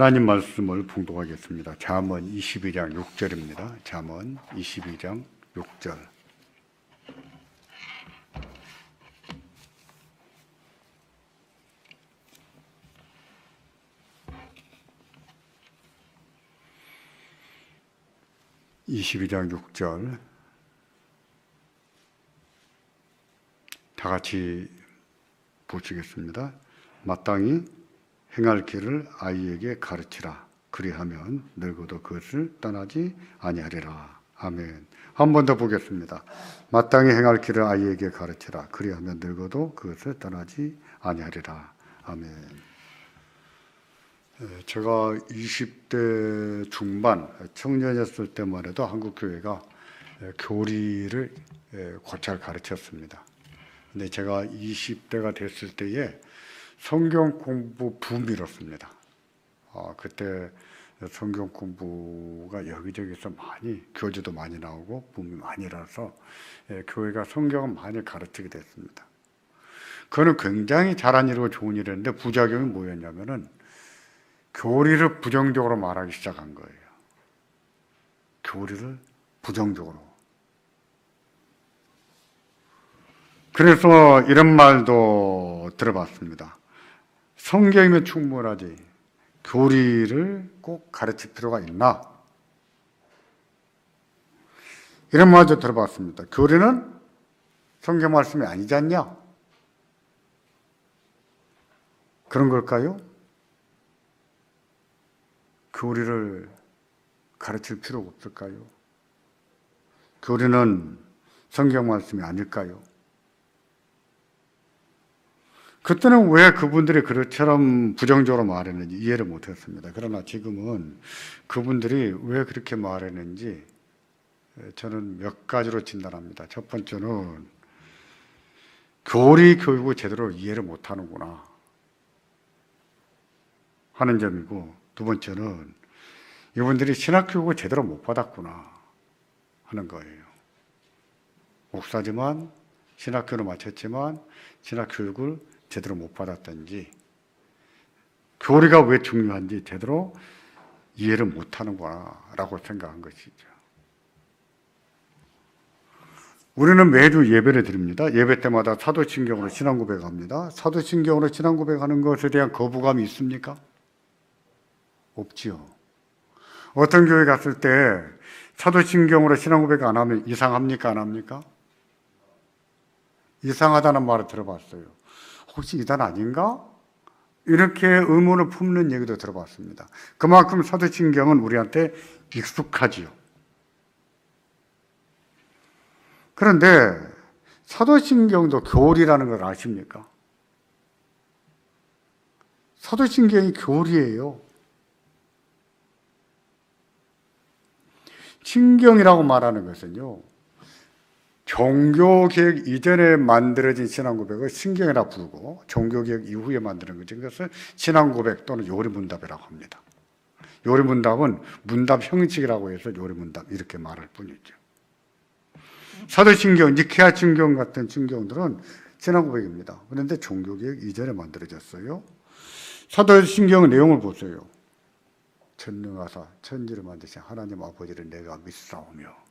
하나님 말씀을 봉독하겠습니다. 잠언 22장 6절입니다. 잠언 22장 6절. (22장 6절) 다 같이 보시겠습니다. 마땅히 행할 길을 아이에게 가르치라. 그리하면 늙어도 그것을 떠나지 아니하리라. 아멘. 한 번 더 보겠습니다. 마땅히 행할 길을 아이에게 가르치라. 그리하면 늙어도 그것을 떠나지 아니하리라. 아멘. 제가 20대 중반 청년이었을 때만 해도 한국교회가 교리를 곧잘 가르쳤습니다. 근데 제가 20대가 됐을 때에 성경 공부 붐이 일었습니다. 그때 성경 공부가 여기저기서 많이, 교재도 많이 나오고 붐이 많이 일어서 교회가 성경을 많이 가르치게 됐습니다. 그거는 굉장히 잘한 일이고 좋은 일이었는데 부작용이 뭐였냐면은 교리를 부정적으로 말하기 시작한 거예요. 교리를 부정적으로. 그래서 이런 말도 들어봤습니다. 성경이면 충분하지 교리를 꼭 가르칠 필요가 있나? 이런 말도 들어봤습니다. 교리는 성경 말씀이 아니지 않냐? 그런 걸까요? 교리를 가르칠 필요가 없을까요? 교리는 성경 말씀이 아닐까요? 그때는 왜 그분들이 그처럼 부정적으로 말했는지 이해를 못했습니다. 그러나 지금은 그분들이 왜 그렇게 말했는지 저는 몇 가지로 진단합니다. 첫 번째는 교리 교육을 제대로 이해를 못하는구나 하는 점이고, 두 번째는 이분들이 신학교육을 제대로 못 받았구나 하는 거예요. 목사지만 신학교를 마쳤지만 신학교육을 제대로 못 받았던지, 교리가 왜 중요한지 제대로 이해를 못하는구나 라고 생각한 것이죠. 우리는 매주 예배를 드립니다. 예배 때마다 사도신경으로 신앙 고백합니다. 사도신경으로 신앙 고백하는 것에 대한 거부감이 있습니까? 없지요. 어떤 교회 갔을 때 사도신경으로 신앙 고백 안 하면 이상합니까? 안 합니까? 이상하다는 말을 들어봤어요. 혹시 이단 아닌가? 이렇게 의문을 품는 얘기도 들어봤습니다. 그만큼 사도신경은 우리한테 익숙하지요. 그런데 사도신경도 교리라는 걸 아십니까? 사도신경이 교리예요. 신경이라고 말하는 것은요, 종교개혁 이전에 만들어진 신앙고백을 신경이라 부르고 종교개혁 이후에 만드는 것을 신앙고백 또는 요리문답이라고 합니다. 요리문답은 문답 형식이라고 해서 요리문답 이렇게 말할 뿐이죠. 사도신경, 니케아 신경 같은 신경들은 신앙고백입니다. 그런데 종교개혁 이전에 만들어졌어요. 사도신경의 내용을 보세요. 전능하사 천지를 만드신 하나님 아버지를 내가 믿사오며,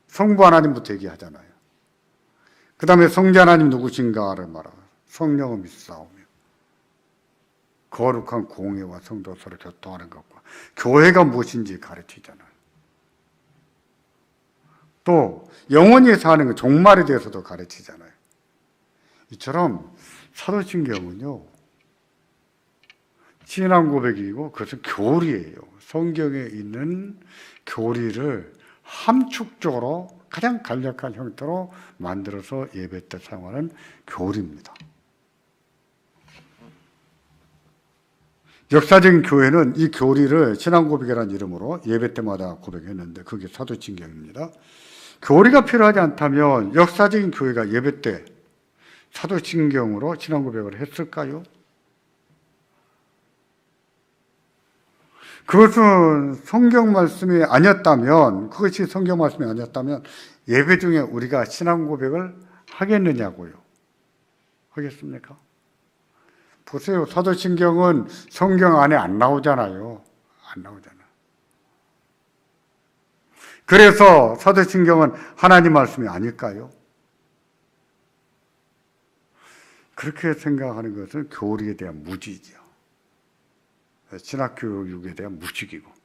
성부 하나님부터 얘기하잖아요. 그 다음에 성자 하나님 누구신가를 말하고 성령을 믿사오며, 거룩한 공예와 성도 서로 교통하는 것과 교회가 무엇인지 가르치잖아요. 또 영원히 사는 것, 종말에 대해서도 가르치잖아요. 이처럼 사도신경은요, 신앙 고백이고 그것은 교리예요. 성경에 있는 교리를 함축적으로 가장 간략한 형태로 만들어서 예배 때 사용하는 교리입니다. 역사적인 교회는 이 교리를 신앙 고백이라는 이름으로 예배 때마다 고백했는데 그게 사도신경입니다. 교리가 필요하지 않다면 역사적인 교회가 예배 때 사도신경으로 신앙 고백을 했을까요? 그것은 성경 말씀이 아니었다면, 그것이 성경 말씀이 아니었다면 예배 중에 우리가 신앙 고백을 하겠느냐고요. 하겠습니까? 보세요. 사도신경은 성경 안에 안 나오잖아요. 안 나오잖아요. 그래서 사도신경은 하나님 말씀이 아닐까요? 그렇게 생각하는 것은 교리에 대한 무지죠. 신학교육에 대한 무식이고.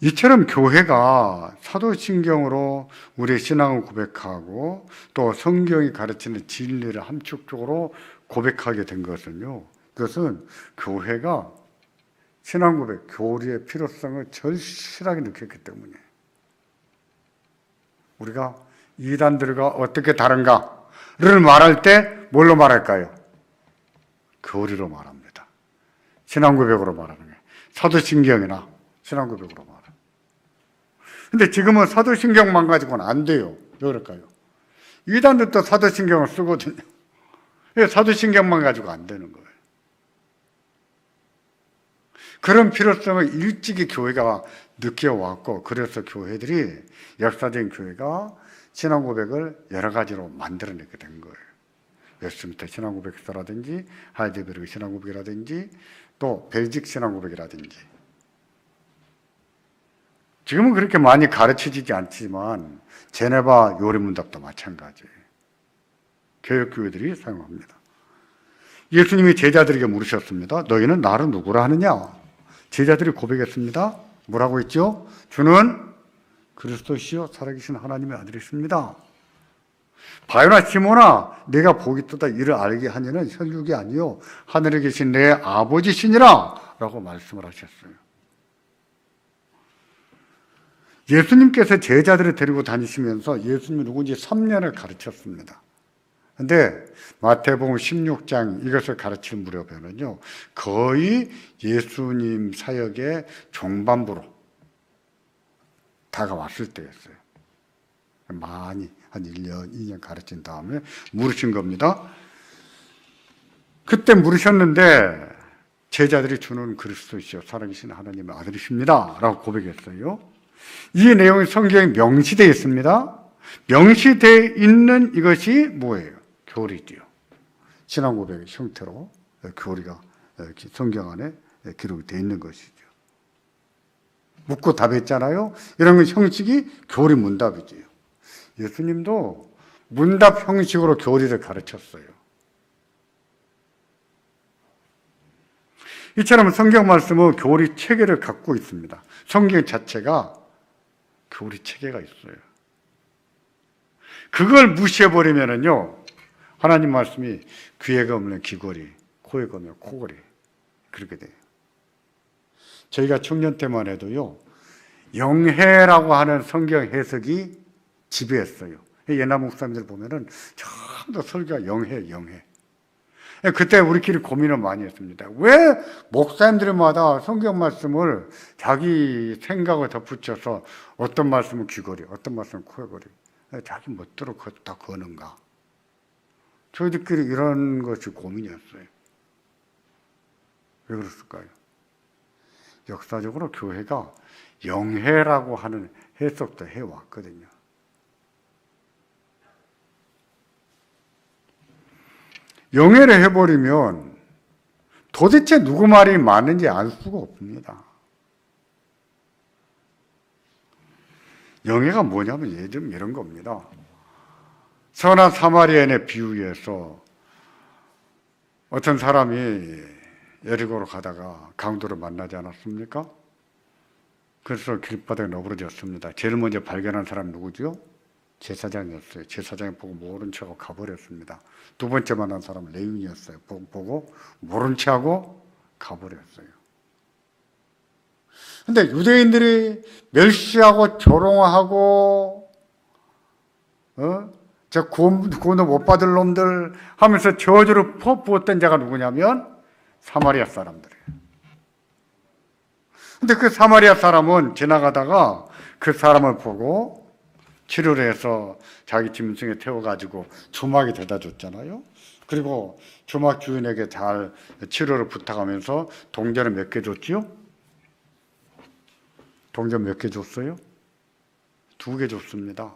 이처럼 교회가 사도신경으로 우리의 신앙을 고백하고 또 성경이 가르치는 진리를 함축적으로 고백하게 된 것은요, 그것은 교회가 신앙 고백, 교리의 필요성을 절실하게 느꼈기 때문이에요. 우리가 이단들과 어떻게 다른가를 말할 때 뭘로 말할까요? 교리로 말합니다. 신앙 고백으로 말하는 거예요. 사도신경이나 신앙 고백으로 말합니다. 근데 지금은 사도신경만 가지고는 안 돼요. 왜 그럴까요? 이단들도 사도신경을 쓰거든요. 사도신경만 가지고 안 되는 거예요. 그런 필요성을 일찍이 교회가 느껴왔고, 그래서 교회들이, 역사적인 교회가 신앙 고백을 여러 가지로 만들어내게 된 거예요. 웨스트민스터 신앙 고백서라든지, 하이델베르그 신앙 고백이라든지, 또 벨직 신앙 고백이라든지. 지금은 그렇게 많이 가르쳐지지 않지만 제네바 요리문답도 마찬가지예요. 교역교회들이 사용합니다. 예수님이 제자들에게 물으셨습니다. 너희는 나를 누구라 하느냐? 제자들이 고백했습니다. 뭐라고 했죠? 주는 그리스도시요 살아계신 하나님의 아들이십니다. 바요나 시몬아, 내가 복이 뜨다 이를 알게 하니는 혈육이 아니요 하늘에 계신 내 아버지시니라 라고 말씀을 하셨어요. 예수님께서 제자들을 데리고 다니시면서 예수님이 누군지 3년을 가르쳤습니다. 근데 마태복음 16장 이것을 가르칠 무렵에는요, 거의 예수님 사역의 종반부로 다가왔을 때였어요. 많이 한 1년, 2년 가르친 다음에 물으신 겁니다. 그때 물으셨는데 제자들이 주는 그리스도시요 살아계신 하나님의 아들이십니다 라고 고백했어요. 이 내용이 성경에 명시되어 있습니다. 명시되어 있는 이것이 뭐예요? 교리지요. 신앙 고백의 형태로 교리가 성경 안에 기록이 되어 있는 것이죠. 묻고 답했잖아요. 이런 건 형식이 교리 문답이지요. 예수님도 문답 형식으로 교리를 가르쳤어요. 이처럼 성경 말씀은 교리 체계를 갖고 있습니다. 성경 자체가 교리 체계가 있어요. 그걸 무시해버리면은요, 하나님 말씀이 귀에 걸면 귀걸이, 코에 걸면 코걸이, 그렇게 돼요. 저희가 청년 때만 해도요, 영해라고 하는 성경 해석이 지배했어요. 옛날 목사님들 보면은 전부 다 설교가 영해. 그때 우리끼리 고민을 많이 했습니다. 왜 목사님들마다 성경 말씀을 자기 생각을 덧붙여서 어떤 말씀은 귀걸이, 어떤 말씀은 코걸이, 자기 멋대로 다 거는가? 저희들끼리 이런 것이 고민이었어요. 왜 그랬을까요? 역사적으로 교회가 영해라고 하는 해석도 해왔거든요. 영해를 해버리면 도대체 누구 말이 맞는지 알 수가 없습니다. 영해가 뭐냐면 예를 들면 이런 겁니다. 선한 사마리아인의 비유에서 어떤 사람이 여리고로 가다가 강도를 만나지 않았습니까? 그래서 길바닥에 너부러졌습니다. 제일 먼저 발견한 사람이 누구죠? 제사장이었어요. 제사장이 보고 모른 척하고 가버렸습니다. 두 번째 만난 사람은 레위인이었어요. 보고 모른 척하고 가버렸어요. 근데 유대인들이 멸시하고 조롱하고 저 구원도 못 받을 놈들 하면서 저주를 퍼부었던 자가 누구냐면 사마리아 사람들이에요. 근데 그 사마리아 사람은 지나가다가 그 사람을 보고 치료를 해서 자기 짐승에 태워가지고 주막에 대다 줬잖아요. 그리고 주막 주인에게 잘 치료를 부탁하면서 동전을 몇 개 줬지요? 동전 몇 개 줬어요? 2개 줬습니다.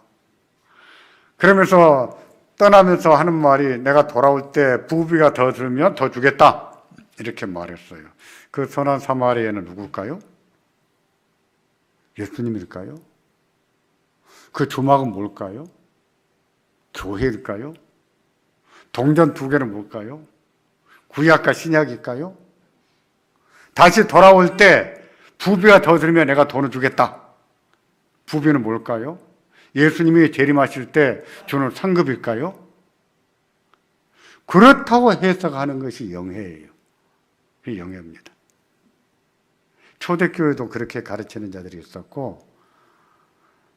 그러면서 떠나면서 하는 말이 내가 돌아올 때 부비가 더 들면 더 주겠다. 이렇게 말했어요. 그 선한 사마리아는 누굴까요? 예수님일까요? 그 주막은 뭘까요? 교회일까요? 동전 두 개는 뭘까요? 구약과 신약일까요? 다시 돌아올 때 부비가 더 들면 내가 돈을 주겠다. 부비는 뭘까요? 예수님이 재림하실 때 주는 상급일까요? 그렇다고 해석하는 것이 영해예요. 영해입니다. 초대교회도 그렇게 가르치는 자들이 있었고,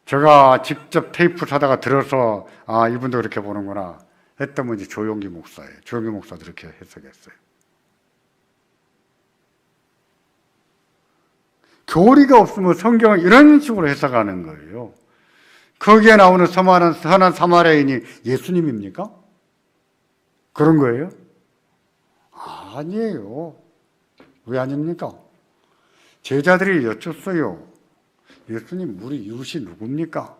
제가 직접 테이프 사다가 들어서 아, 이분도 그렇게 보는구나 했던 분이 조용기 목사예요. 조용기 목사도 그렇게 해석했어요. 교리가 없으면 성경을 이런 식으로 해석하는 거예요. 거기에 나오는 선한 사마리아인이 예수님입니까? 그런 거예요? 아니에요. 왜 아닙니까? 제자들이 여쭙어요. 예수님, 우리 이웃이 누굽니까?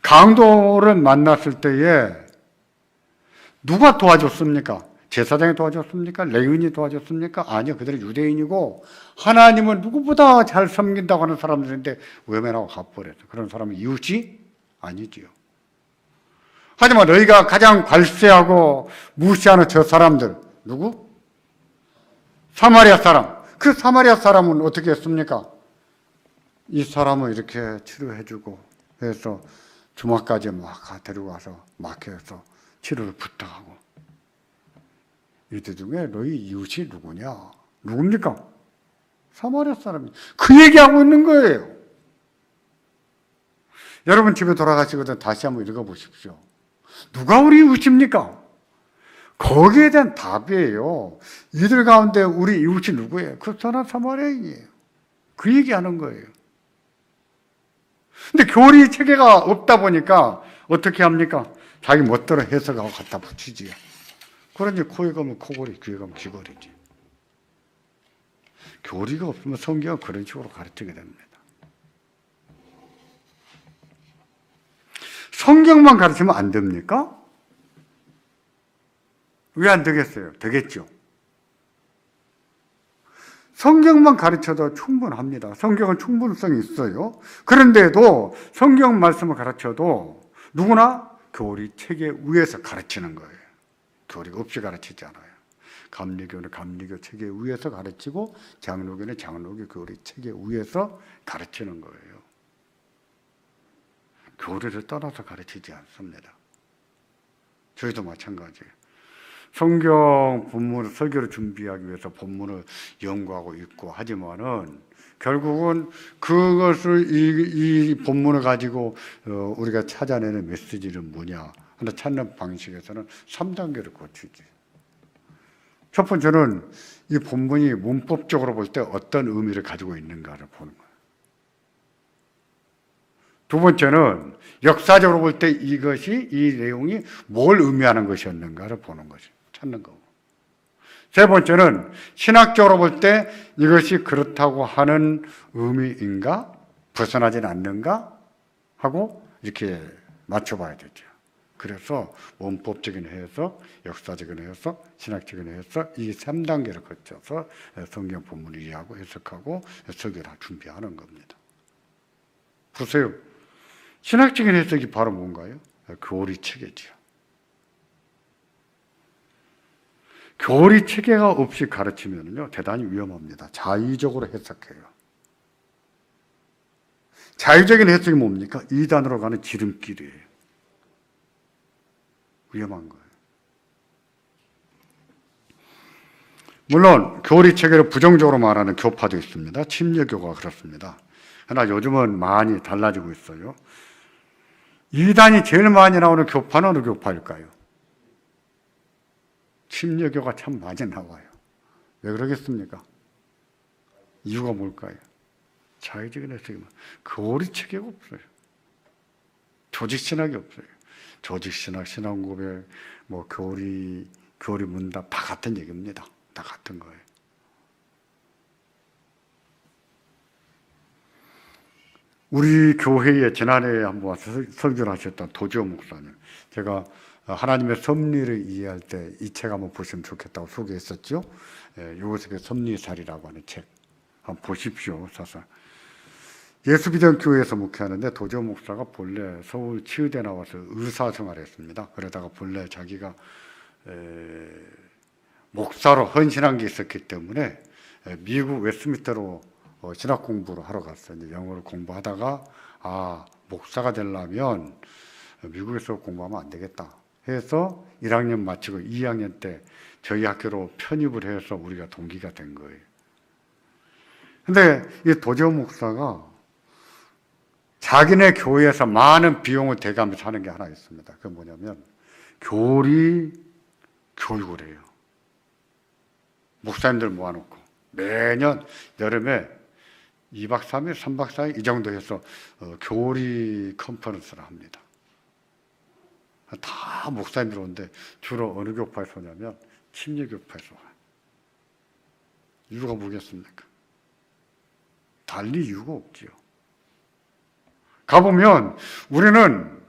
강도를 만났을 때에 누가 도와줬습니까? 제사장이 도와줬습니까? 레위인이 도와줬습니까? 아니요. 그들은 유대인이고 하나님을 누구보다 잘 섬긴다고 하는 사람들인데 외면하고 가버렸어요. 그런 사람은 이웃이 아니지요. 하지만 너희가 가장 관세하고 무시하는 저 사람들 누구? 사마리아 사람. 그 사마리아 사람은 어떻게 했습니까? 이 사람을 이렇게 치료해주고 해서 주막까지 막 데리고 가서 막혀서 치료를 부탁하고, 이들 중에 너희 이웃이 누구냐? 누굽니까? 사마리아 사람이. 그 얘기하고 있는 거예요. 여러분 집에 돌아가시거든 다시 한번 읽어보십시오. 누가 우리 이웃입니까? 거기에 대한 답이에요. 이들 가운데 우리 이웃이 누구예요? 그 선한 사마리아인이에요. 그 얘기하는 거예요. 근데 교리 체계가 없다 보니까 어떻게 합니까? 자기 멋대로 해석하고 갖다 붙이지요. 그러니 코에 가면 코골이, 귀에 가면 귀걸이지. 교리가 없으면 성경은 그런 식으로 가르치게 됩니다. 성경만 가르치면 안 됩니까? 왜 안 되겠어요? 되겠죠. 성경만 가르쳐도 충분합니다. 성경은 충분성이 있어요. 그런데도 성경 말씀을 가르쳐도 누구나 교리 체계 위에서 가르치는 거예요. 교리가 없이 가르치지 않아요. 감리교는 감리교 체계 위에서 가르치고 장로교는 장로교 교리 체계 위에서 가르치는 거예요. 교리를 떠나서 가르치지 않습니다. 저희도 마찬가지예요. 성경 본문 설교를 준비하기 위해서 본문을 연구하고 읽고 하지만은 결국은 그것을 이 본문을 가지고 우리가 찾아내는 메시지는 뭐냐 하나 찾는 방식에서는 3단계를 거치지. 첫 번째는 이 본문이 문법적으로 볼 때 어떤 의미를 가지고 있는가를 보는 거예요. 두 번째는 역사적으로 볼 때 이것이, 이 내용이 뭘 의미하는 것이었는가를 보는 거죠. 찾는 거고. 세 번째는 신학적으로 볼 때 이것이 그렇다고 하는 의미인가? 벗어나진 않는가? 하고 이렇게 맞춰봐야 되죠. 그래서 원법적인 해석, 역사적인 해석, 신학적인 해석, 이 3단계를 거쳐서 성경 본문을 이해하고 해석하고 설교를 준비하는 겁니다. 보세요. 신학적인 해석이 바로 뭔가요? 교리 체계지요. 교리 체계가 없이 가르치면요 대단히 위험합니다. 자의적으로 해석해요. 자의적인 해석이 뭡니까? 이단으로 가는 지름길이에요. 위험한 거예요. 물론 교리 체계를 부정적으로 말하는 교파도 있습니다. 침례교가 그렇습니다. 그러나 요즘은 많이 달라지고 있어요. 이단이 제일 많이 나오는 교파는 어느 교파일까요? 침례교가 참 많이 나와요. 왜 그러겠습니까? 이유가 뭘까요? 자의적인 해석이 교리 체계가 없어요. 조직신학이 없어요. 조직신학, 신앙고백, 뭐 교리 문답 다 같은 얘기입니다. 다 같은 거예요. 우리 교회에 지난해에 한번 와서 설교를 하셨던 도지호 목사님, 제가 하나님의 섭리를 이해할 때 이 책 한번 보시면 좋겠다고 소개했었죠. 요셉의 섭리살이라고 하는 책 한번 보십시오. 사서 예수비전 교회에서 목회하는데 도지호 목사가 본래 서울 치유대 나와서 의사 생활했습니다. 그러다가 본래 자기가 목사로 헌신한 게 있었기 때문에 미국 웨스트민스터로 신학 공부를 하러 갔어요. 이제 영어를 공부하다가 목사가 되려면 미국에서 공부하면 안 되겠다 해서 1학년 마치고 2학년 때 저희 학교로 편입을 해서 우리가 동기가 된 거예요. 근데 이 도지호 목사가 자기네 교회에서 많은 비용을 대가면서 하는 게 하나 있습니다. 그게 뭐냐면 교리 교육을 해요. 목사님들 모아놓고 매년 여름에 2박 3일, 3박 4일 이 정도 해서 교리 컨퍼런스를 합니다. 다 목사님들 오는데 주로 어느 교파에서 오냐면 침례교파에서 와요. 이유가 뭐겠습니까? 달리 이유가 없지요. 가보면 우리는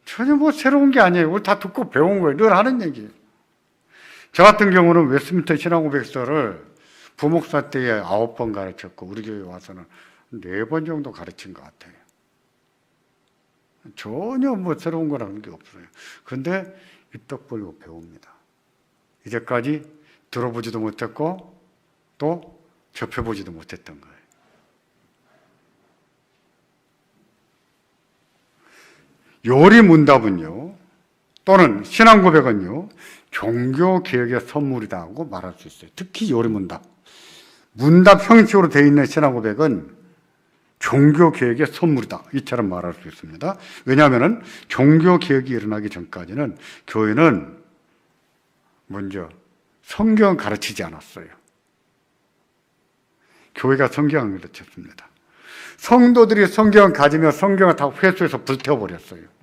전혀 뭐 새로운 게 아니에요. 우리 다 듣고 배운 거예요. 늘 하는 얘기예요. 저 같은 경우는 웨스트민스터 신앙고백서를 부목사 때에 9번 가르쳤고 우리 교회 와서는 4번 정도 가르친 것 같아요. 전혀 뭐 새로운 거라는 게 없어요. 근데 입덕 벌리고 배웁니다. 이제까지 들어보지도 못했고 또 접해보지도 못했던 거예요. 요리 문답은요, 또는 신앙 고백은요, 종교 개혁의 선물이다 하고 말할 수 있어요. 특히 요리 문답. 문답 형식으로 되어 있는 신앙 고백은 종교 개혁의 선물이다. 이처럼 말할 수 있습니다. 왜냐하면 종교 개혁이 일어나기 전까지는 교회는 먼저 성경 가르치지 않았어요. 교회가 성경을 가르쳤습니다. 성도들이 성경을 가지며 성경을 다 회수해서 불태워버렸어요.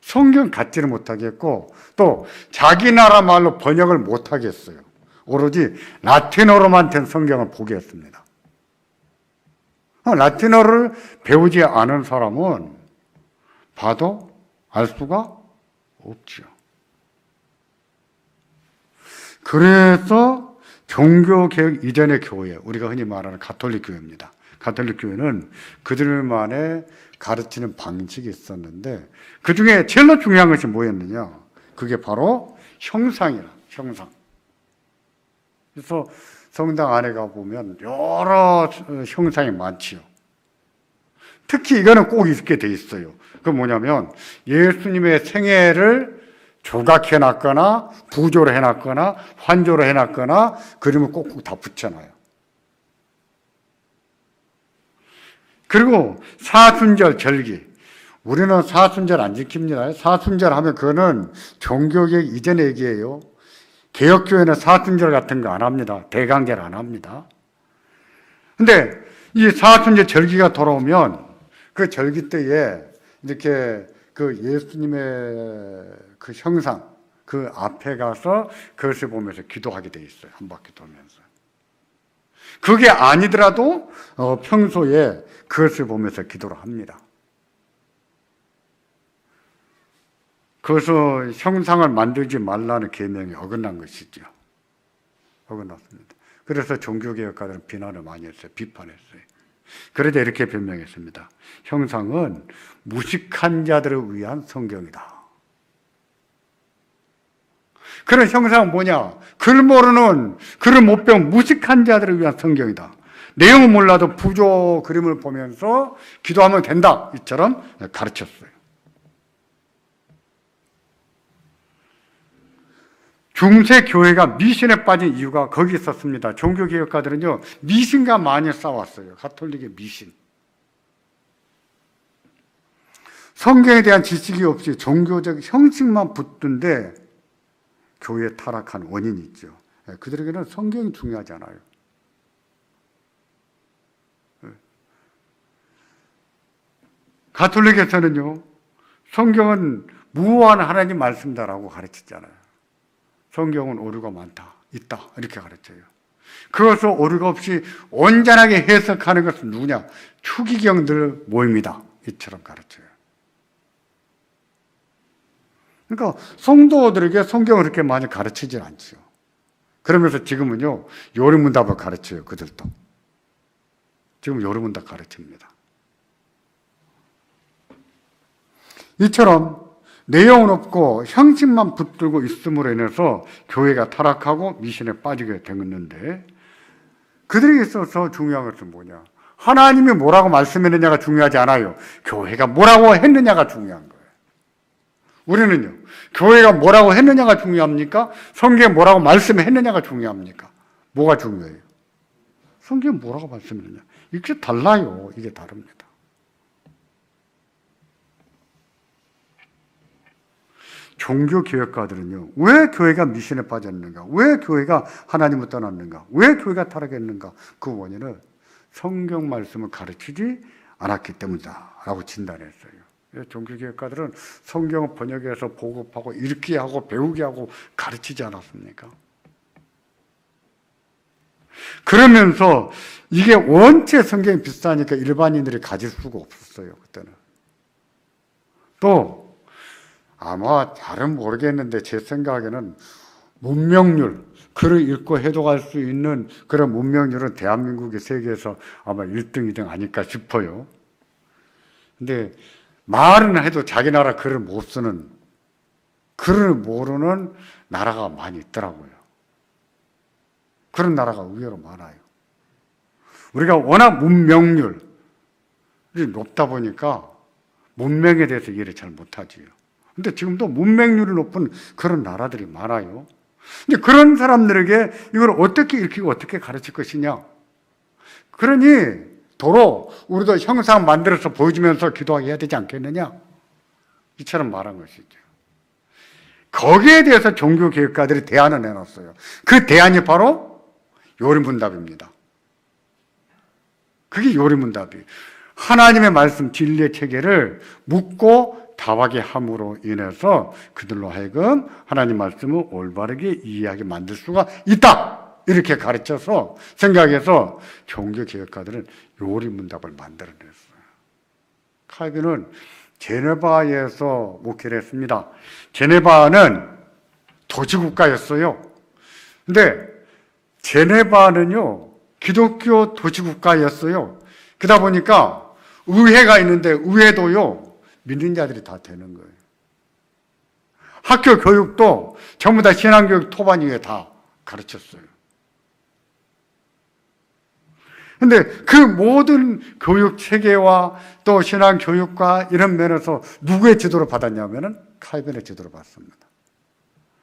성경 갖지를 못하겠고 또 자기 나라 말로 번역을 못하겠어요. 오로지 라틴어로만 된 성경을 보게 했습니다. 라틴어를 배우지 않은 사람은 봐도 알 수가 없죠. 그래서 종교개혁 이전의 교회, 우리가 흔히 말하는 가톨릭 교회입니다. 가톨릭 교회는 그들만의 가르치는 방식이 있었는데 그 중에 제일 중요한 것이 뭐였느냐? 그게 바로 형상이라, 형상. 그래서 성당 안에 가보면 여러 형상이 많지요. 특히 이거는 꼭 있게 돼 있어요. 그 뭐냐면 예수님의 생애를 조각해놨거나 부조로 해놨거나 환조로 해놨거나 그림을 꼭꼭 다 붙여놔요. 그리고 사순절 절기. 우리는 사순절 안 지킵니다. 사순절 하면 그거는 종교개혁 이전의 얘기예요. 개혁교회는 사순절 같은 거 안 합니다. 대강절 안 합니다. 근데 이 사순절 절기가 돌아오면 그 절기 때에 이렇게 그 예수님의 그 형상, 그 앞에 가서 그것을 보면서 기도하게 돼 있어요. 한 바퀴 돌면서. 그게 아니더라도 평소에 그것을 보면서 기도를 합니다. 그래서 형상을 만들지 말라는 계명이 어긋난 것이죠. 어긋났습니다. 그래서 종교개혁가들은 비난을 많이 했어요. 비판했어요. 그래서 이렇게 변명했습니다. 형상은 무식한 자들을 위한 성경이다. 그런 형상은 뭐냐? 글 모르는, 글을 못 배운 무식한 자들을 위한 성경이다. 내용은 몰라도 부조 그림을 보면서 기도하면 된다. 이처럼 가르쳤어요. 중세 교회가 미신에 빠진 이유가 거기 있었습니다. 종교개혁가들은요, 미신과 많이 싸웠어요. 가톨릭의 미신. 성경에 대한 지식이 없이 종교적 형식만 붙던데 교회 타락한 원인이 있죠. 그들에게는 성경이 중요하지 않아요. 가톨릭에서는요, 성경은 무한 하나님 말씀이다라고 가르쳤잖아요. 성경은 오류가 많다, 있다, 이렇게 가르쳐요. 그것을 오류가 없이 온전하게 해석하는 것은 누구냐? 추기경들 모임이다. 이처럼 가르쳐요. 그러니까 성도들에게 성경을 그렇게 많이 가르치질 않죠. 그러면서 지금은요, 요리문답을 가르쳐요, 그들도. 지금 요리문답 가르칩니다. 이처럼 내용은 없고 형식만 붙들고 있음으로 인해서 교회가 타락하고 미신에 빠지게 됐는데, 그들에게 있어서 중요한 것은 뭐냐? 하나님이 뭐라고 말씀했느냐가 중요하지 않아요. 교회가 뭐라고 했느냐가 중요한 거예요. 우리는요, 교회가 뭐라고 했느냐가 중요합니까? 성경에 뭐라고 말씀했느냐가 중요합니까? 뭐가 중요해요? 성경에 뭐라고 말씀했느냐? 이게 달라요. 이게 다릅니다. 종교개혁가들은요, 왜 교회가 미신에 빠졌는가? 왜 교회가 하나님을 떠났는가? 왜 교회가 타락했는가? 그 원인을 성경 말씀을 가르치지 않았기 때문이다 라고 진단했어요. 종교개혁가들은 성경을 번역해서 보급하고 읽게 하고 배우게 하고 가르치지 않았습니까? 그러면서 이게 원체 성경이 비슷하니까 일반인들이 가질 수가 없었어요. 그때는. 또 아마 잘은 모르겠는데 제 생각에는 문명률, 글을 읽고 해독할 수 있는 그런 문명률은 대한민국이 세계에서 아마 1등, 2등 아닐까 싶어요. 근데 말은 해도 자기 나라 글을 못 쓰는, 글을 모르는 나라가 많이 있더라고요. 그런 나라가 의외로 많아요. 우리가 워낙 문명률이 높다 보니까 문명에 대해서 이해를 잘 못하지요. 근데 지금도 문맹률이 높은 그런 나라들이 많아요. 근데 그런 사람들에게 이걸 어떻게 읽히고 어떻게 가르칠 것이냐. 그러니 도로 우리도 형상 만들어서 보여주면서 기도해야 되지 않겠느냐. 이처럼 말한 것이죠. 거기에 대해서 종교개혁가들이 대안을 내놨어요. 그 대안이 바로 요리문답입니다. 그게 요리문답이에요. 하나님의 말씀 진리의 체계를 묻고 답하게 함으로 인해서 그들로 하여금 하나님 말씀을 올바르게 이해하게 만들 수가 있다. 이렇게 가르쳐서 생각해서 종교개혁가들은 요리문답을 만들어냈어요. 칼빈은 제네바에서 목회를 했습니다. 제네바는 도시국가였어요. 근데 제네바는요, 기독교 도시국가였어요. 그러다 보니까 의회가 있는데 의회도요, 믿는 자들이 다 되는 거예요. 학교 교육도 전부 다 신앙교육 토반 위에 다 가르쳤어요. 근데 그 모든 교육 체계와 또 신앙 교육과 이런 면에서 누구의 지도를 받았냐면은 칼빈의 지도를 받습니다.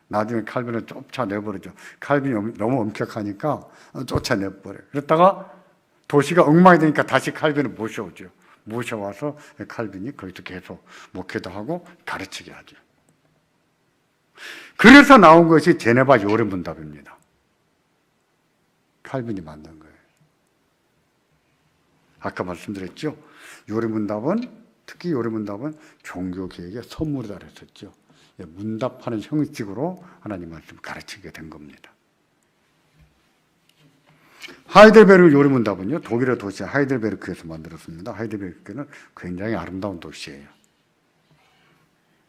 나중에 칼빈을 쫓아내버리죠. 칼빈이 너무 엄격하니까 쫓아내버려요. 그랬다가 도시가 엉망이 되니까 다시 칼빈을 모셔오죠. 모셔와서 칼빈이 거기서 계속 목회도 하고 가르치게 하죠. 그래서 나온 것이 제네바 요리문답입니다. 칼빈이 만든 거예요. 아까 말씀드렸죠. 요리문답은, 특히 요리문답은 종교개혁의 선물이다 그랬었죠. 문답하는 형식으로 하나님 말씀을 가르치게 된 겁니다. 하이델베르크 요리문답은요, 독일의 도시 하이델베르크에서 만들었습니다. 하이델베르크는 굉장히 아름다운 도시예요.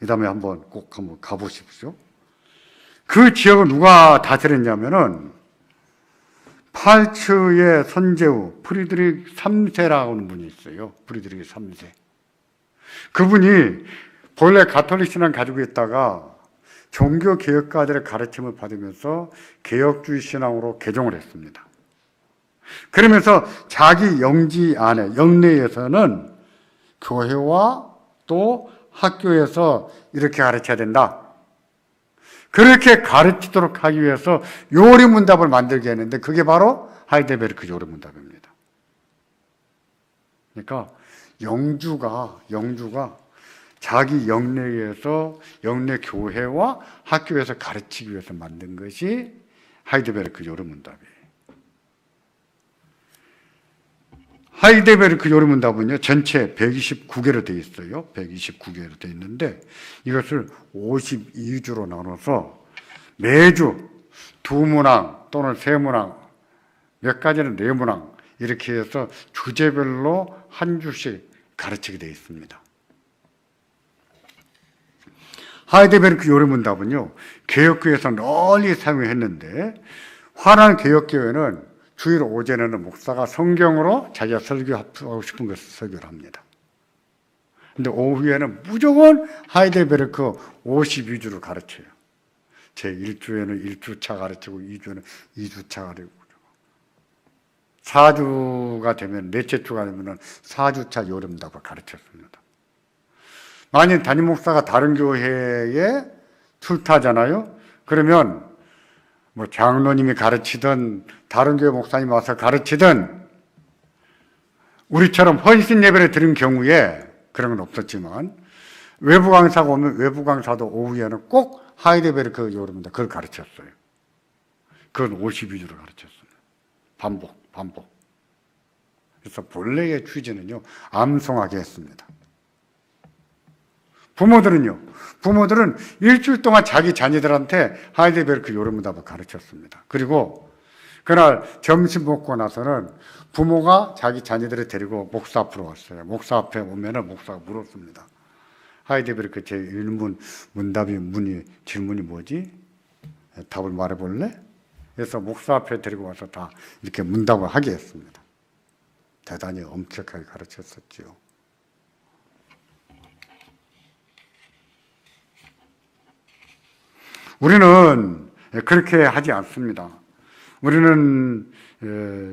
이 다음에 한번 가보십시오. 그 지역을 누가 다스렸냐면은 팔츠의 선제후 프리드리히 3세라고 하는 분이 있어요. 프리드리히 3세. 그분이 본래 가톨릭 신앙 가지고 있다가 종교개혁가들의 가르침을 받으면서 개혁주의 신앙으로 개종을 했습니다. 그러면서 자기 영지 안에, 영내에서는 교회와 또 학교에서 이렇게 가르쳐야 된다. 그렇게 가르치도록 하기 위해서 요리문답을 만들게 했는데 그게 바로 하이델베르크 요리문답입니다. 그러니까 영주가 자기 영내에서 영내 교회와 학교에서 가르치기 위해서 만든 것이 하이델베르크 요리문답이에요. 하이델베르크 요리문답은요, 전체 129개로 되어 있어요. 129개로 되어 있는데 이것을 52주로 나눠서 매주 2문항 또는 3문항 몇 가지는 네모난 이렇게 해서 주제별로 한 주씩 가르치게 되어 있습니다. 하이델베르크 요리문답은요, 개혁교회에서 널리 사용했는데, 화난 개혁교회는 주일 오전에는 목사가 성경으로 자기가 설교하고 싶은 것을 설교를 합니다. 근데 오후에는 무조건 하이델베르크 52주를 가르쳐요. 제1주에는 1주차 가르치고 2주에는 2주차 가르치고 4주가 되면 넷째 주가 되면 4주차 요리문답을 가르쳤습니다. 만약 담임 목사가 다른 교회에 출타하잖아요. 그러면 뭐 장로님이 가르치든 다른 교회 목사님이 와서 가르치든 우리처럼 헌신 예배를 드린 경우에 그런 건 없었지만 외부 강사가 오면 외부 강사도 오후에는 꼭 하이델베르크 요리문답 그걸 가르쳤어요. 그건 52주를 가르쳤습니다. 반복. 그래서 본래의 취지는요, 암송하게 했습니다. 부모들은 일주일 동안 자기 자녀들한테 하이델베르크 요리문답을 가르쳤습니다. 그리고 그날 점심 먹고 나서는 부모가 자기 자녀들을 데리고 목사 앞으로 왔어요. 목사 앞에 오면은 목사가 물었습니다. 하이델베르크 제1문 질문이 뭐지? 답을 말해볼래? 그래서 목사 앞에 데리고 와서 다 이렇게 문답을 하게 했습니다. 대단히 엄격하게 가르쳤었지요. 우리는 그렇게 하지 않습니다. 우리는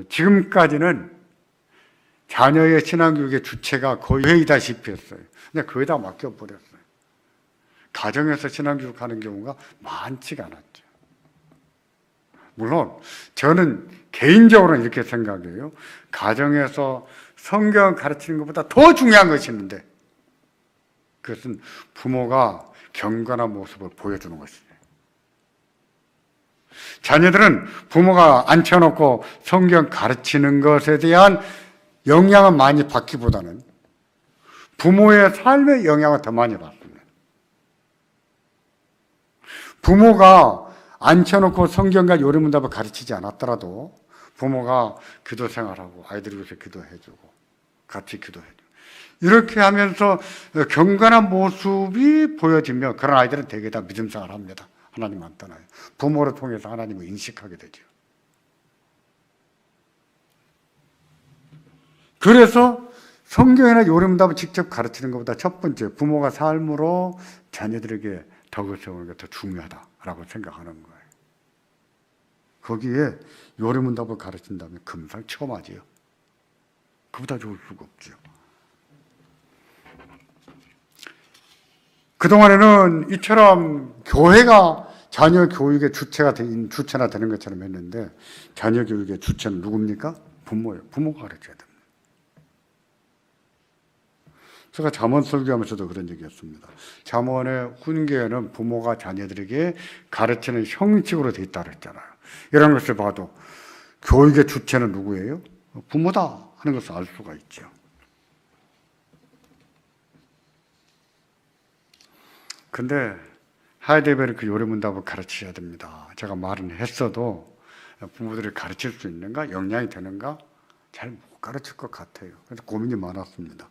지금까지는 자녀의 신앙교육의 주체가 거의 회의다시피 했어요. 그냥 거의 다 맡겨버렸어요. 가정에서 신앙교육하는 경우가 많지가 않았죠. 물론 저는 개인적으로는 이렇게 생각해요. 가정에서 성경 가르치는 것보다 더 중요한 것이 있는데 그것은 부모가 경건한 모습을 보여주는 것이에요. 자녀들은 부모가 앉혀놓고 성경 가르치는 것에 대한 영향을 많이 받기보다는 부모의 삶의 영향을 더 많이 받습니다. 부모가 앉혀놓고 성경과 요리문답을 가르치지 않았더라도 부모가 기도 생활하고 아이들을 위해서 기도해주고 같이 기도해주고 이렇게 하면서 경건한 모습이 보여지면 그런 아이들은 되게 다 믿음 생활을 합니다. 하나님 안 떠나요. 부모를 통해서 하나님을 인식하게 되죠. 그래서 성경이나 요리문답을 직접 가르치는 것보다 첫 번째, 부모가 삶으로 자녀들에게 덕을 세우는 게 더 중요하다라고 생각하는 거예요. 거기에 요리문답을 가르친다면 금상첨화지요. 그보다 좋을 수가 없죠. 그동안에는 이처럼 교회가 자녀 교육의 주체나 되는 것처럼 했는데 자녀 교육의 주체는 누굽니까? 부모예요. 부모가 가르쳐야 됩니다. 제가 잠언 설교하면서도 그런 얘기했습니다. 잠언의 훈계에는 부모가 자녀들에게 가르치는 형식으로 되어 있다고 했잖아요. 이런 것을 봐도 교육의 주체는 누구예요? 부모다 하는 것을 알 수가 있죠. 근데 하이델베르크 요리문답을 가르쳐야 됩니다. 제가 말은 했어도 부모들이 가르칠 수 있는가? 영향이 되는가? 잘 못 가르칠 것 같아요. 그래서 고민이 많았습니다.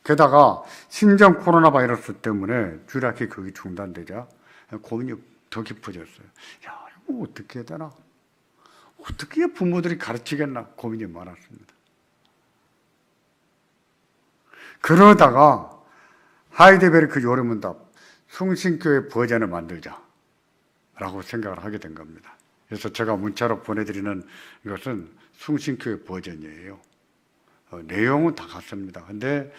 게다가 신종 코로나 바이러스 때문에 주일학교 교육이 중단되자 고민이 더 깊어졌어요. 야, 이거 어떻게 해야 되나? 어떻게 부모들이 가르치겠나? 고민이 많았습니다. 그러다가 하이델베르크 요리문답 숭신교회 버전을 만들자라고 생각을 하게 된 겁니다. 그래서 제가 문자로 보내드리는 이것은 숭신교회 버전이에요. 내용은 다 같습니다. 근데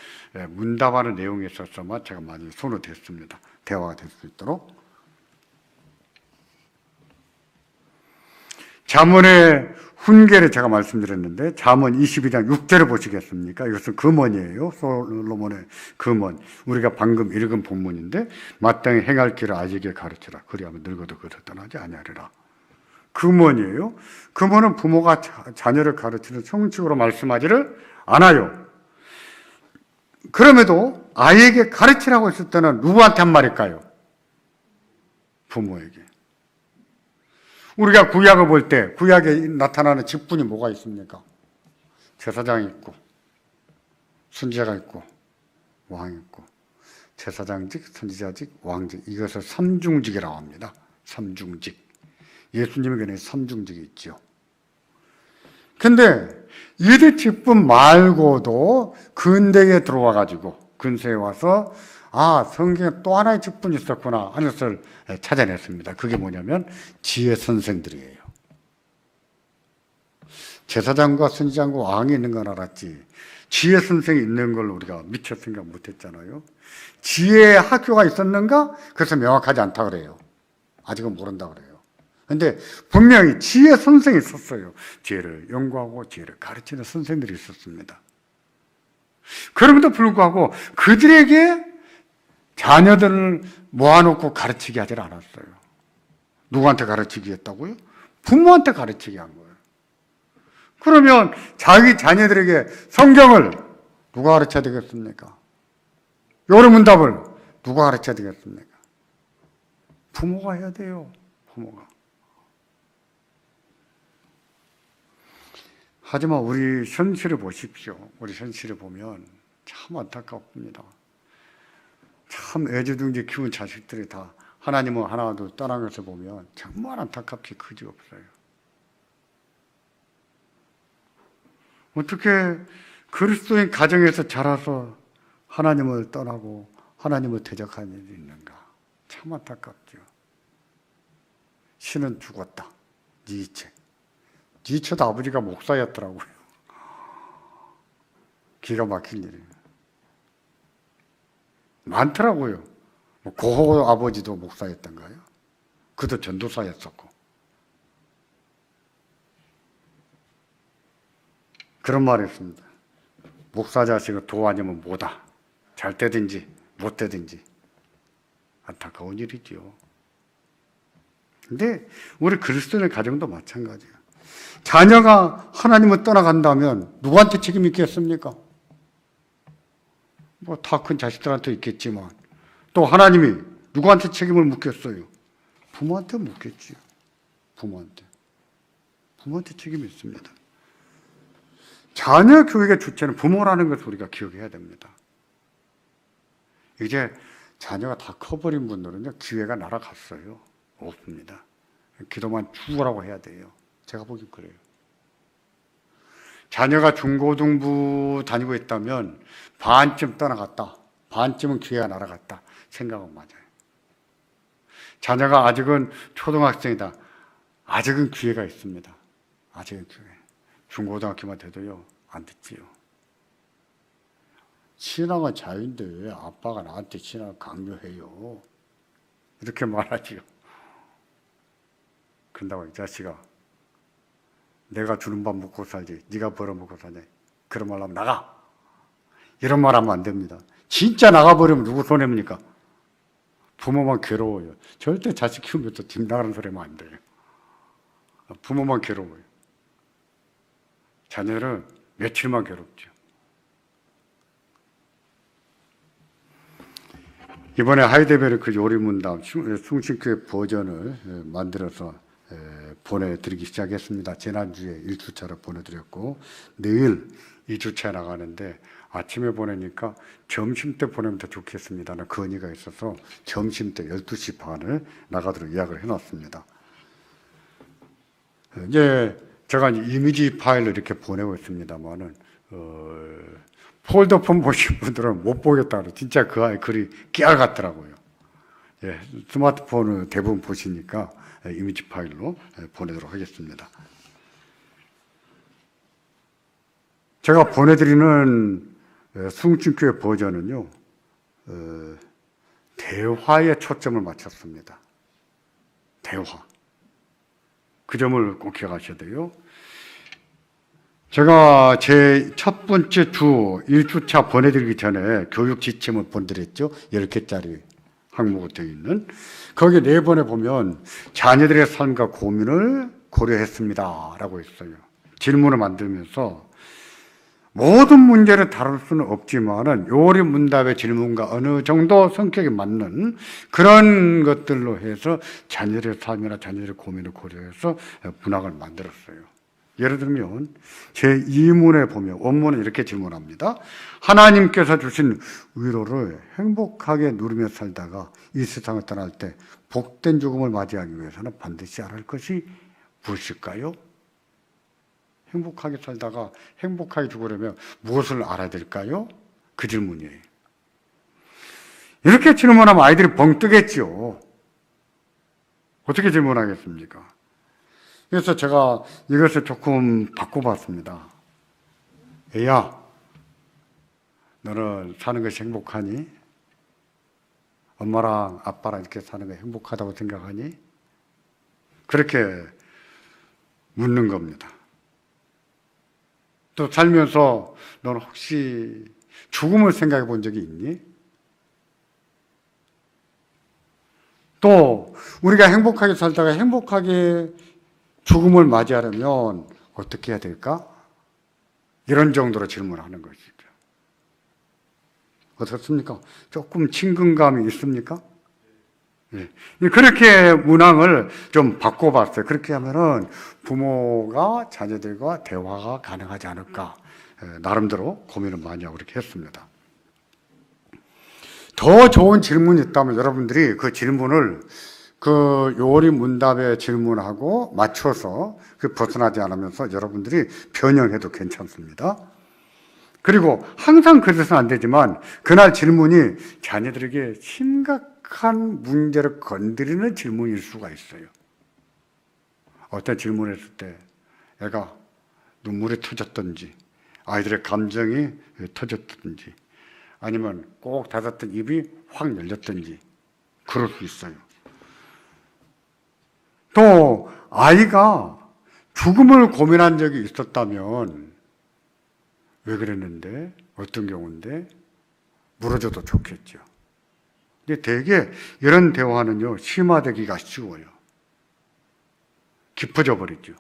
문답하는 내용에 있어서만 제가 많이 손을 댔습니다. 대화가 될 수 있도록. 잠언의 훈계를 제가 말씀드렸는데 잠언 22장 6절을 보시겠습니까? 이것은 금언이에요. 솔로몬의 금언. 우리가 방금 읽은 본문인데 마땅히 행할 길을 아이에게 가르치라. 그리하면 늙어도 그것을 떠나지 아니하리라. 금언이에요. 금언은 부모가 자녀를 가르치는 형식으로 말씀하지를 않아요. 그럼에도 아이에게 가르치라고 했을 때는 누구한테 한 말일까요? 부모에게. 우리가 구약을 볼 때 구약에 나타나는 직분이 뭐가 있습니까? 제사장이 있고 선지자가 있고 왕이 있고 제사장직, 선지자직, 왕직, 이것을 삼중직이라고 합니다. 삼중직. 예수님에게는 삼중직이 있죠. 근데 이들 직분 말고도 근대에 들어와 가지고 근세에 와서 성경에 또 하나의 직분이 있었구나 하는 것을 찾아냈습니다. 그게 뭐냐면 지혜 선생들이에요. 제사장과 선지장과 왕이 있는 건 알았지 지혜 선생이 있는 걸 우리가 미처 생각 못했잖아요. 지혜 학교가 있었는가? 그래서 명확하지 않다 그래요. 아직은 모른다 그래요. 근데 분명히 지혜 선생이 있었어요. 지혜를 연구하고 지혜를 가르치는 선생들이 있었습니다. 그럼에도 불구하고 그들에게 자녀들을 모아놓고 가르치게 하지 않았어요. 누구한테 가르치게 했다고요? 부모한테 가르치게 한 거예요. 그러면 자기 자녀들에게 성경을 누가 가르쳐야 되겠습니까? 요리문답을 누가 가르쳐야 되겠습니까? 부모가 해야 돼요. 부모가. 하지만 우리 현실을 보십시오. 우리 현실을 보면 참 안타깝습니다. 참 애지중지 키운 자식들이 다 하나님은 하나도 떠난 것을 보면 정말 안타깝게 그지없어요. 어떻게 그리스도인 가정에서 자라서 하나님을 떠나고 하나님을 대적하는 일이 있는가? 참 안타깝죠. 신은 죽었다. 니체도 아버지가 목사였더라고요. 기가 막힌 일이에요. 많더라고요. 고호 아버지도 목사였던가요? 그도 전도사였었고. 그런 말이 있습니다. 목사 자식은 도 아니면 뭐다. 잘 되든지 못 되든지. 안타까운 일이죠. 근데 우리 그리스도인의 가정도 마찬가지예요. 자녀가 하나님을 떠나간다면 누구한테 책임이 있겠습니까? 뭐 다 큰 자식들한테 있겠지만 또 하나님이 누구한테 책임을 묻겠어요? 부모한테 묻겠지요. 부모한테 책임이 있습니다. 자녀 교육의 주체는 부모라는 것을 우리가 기억해야 됩니다. 이제 자녀가 다 커버린 분들은요, 기회가 날아갔어요. 없습니다. 기도만 죽으라고 해야 돼요. 제가 보기 그래요. 자녀가 중고등부 다니고 있다면 반쯤 떠나갔다. 반쯤은 기회가 날아갔다. 생각은 맞아요. 자녀가 아직은 초등학생이다. 아직은 기회가 있습니다. 아직은 기회. 중고등학교만 돼도요, 안 듣지요. 신앙은 자유인데 왜 아빠가 나한테 신앙을 강요해요? 이렇게 말하지요. 그런다고 이 자식아, 내가 주는 밥 먹고 살지 네가 벌어먹고 사냐, 그런 말 하면 나가, 이런 말 하면 안 됩니다. 진짜 나가버리면 누구 손해입니까? 부모만 괴로워요. 절대 자식 키우면서 집 나가는 소리 하면 안 돼요. 부모만 괴로워요. 자녀는 며칠만 괴롭죠. 이번에 하이데베르크 요리문답 숭실교회 버전을 만들어서 보내드리기 시작했습니다. 지난주에 1주차로 보내드렸고 내일 2주차 나가는데 아침에 보내니까 점심때 보내면 더 좋겠습니다는 건의가 있어서 점심때 12시 반을 나가도록 예약을 해놨습니다. 이제 제가 이미지 파일을 이렇게 보내고 있습니다만은 폴더폰 보신 분들은 못 보겠다 그래요. 진짜 그 아이 글이 깨알 같더라고요. 예, 스마트폰을 대부분 보시니까 이미지 파일로 보내도록 하겠습니다. 제가 보내드리는 숭실교회 버전은요, 대화에 초점을 맞췄습니다. 대화. 그 점을 꼭 기억하셔야 돼요. 제가 제 첫 번째 주 1주차 보내드리기 전에 교육 지침을 보내드렸죠. 10개짜리 항목으로 되어 있는. 거기 4번에 보면 자녀들의 삶과 고민을 고려했습니다 라고 했어요. 질문을 만들면서 모든 문제를 다룰 수는 없지만은 요리문답의 질문과 어느 정도 성격에 맞는 그런 것들로 해서 자녀들의 삶이나 자녀들의 고민을 고려해서 문학을 만들었어요. 예를 들면 제2문에 보면 원문은 이렇게 질문합니다. 하나님께서 주신 위로를 행복하게 누리며 살다가 이 세상을 떠날 때 복된 죽음을 맞이하기 위해서는 반드시 알아야 할 것이 무엇일까요? 행복하게 살다가 행복하게 죽으려면 무엇을 알아야 될까요? 그 질문이에요. 이렇게 질문하면 아이들이 벙 뜨겠죠. 어떻게 질문하겠습니까? 그래서 제가 이것을 조금 바꿔봤습니다. 애야, 너는 사는 것이 행복하니? 엄마랑 아빠랑 이렇게 사는 게 행복하다고 생각하니? 그렇게 묻는 겁니다. 또 살면서 너는 혹시 죽음을 생각해 본 적이 있니? 또 우리가 행복하게 살다가 행복하게 죽음을 맞이하려면 어떻게 해야 될까? 이런 정도로 질문하는 것이죠. 어떻습니까? 조금 친근감이 있습니까? 네. 그렇게 문항을 좀 바꿔봤어요. 그렇게 하면은 부모가 자녀들과 대화가 가능하지 않을까. 나름대로 고민을 많이 하고 그렇게 했습니다. 더 좋은 질문이 있다면 여러분들이 그 질문을 그 요리 문답의 질문하고 맞춰서 그 벗어나지 않으면서 여러분들이 변형해도 괜찮습니다. 그리고 항상 그래서는 안 되지만 그날 질문이 자녀들에게 심각한 문제를 건드리는 질문일 수가 있어요. 어떤 질문을 했을 때 애가 눈물이 터졌든지 아이들의 감정이 터졌든지 아니면 꼭 닫았던 입이 확 열렸든지 그럴 수 있어요. 또 아이가 죽음을 고민한 적이 있었다면 왜 그랬는데? 어떤 경우인데? 물어줘도 좋겠죠. 근데 대개 이런 대화는요, 심화되기가 쉬워요. 깊어져 버리죠.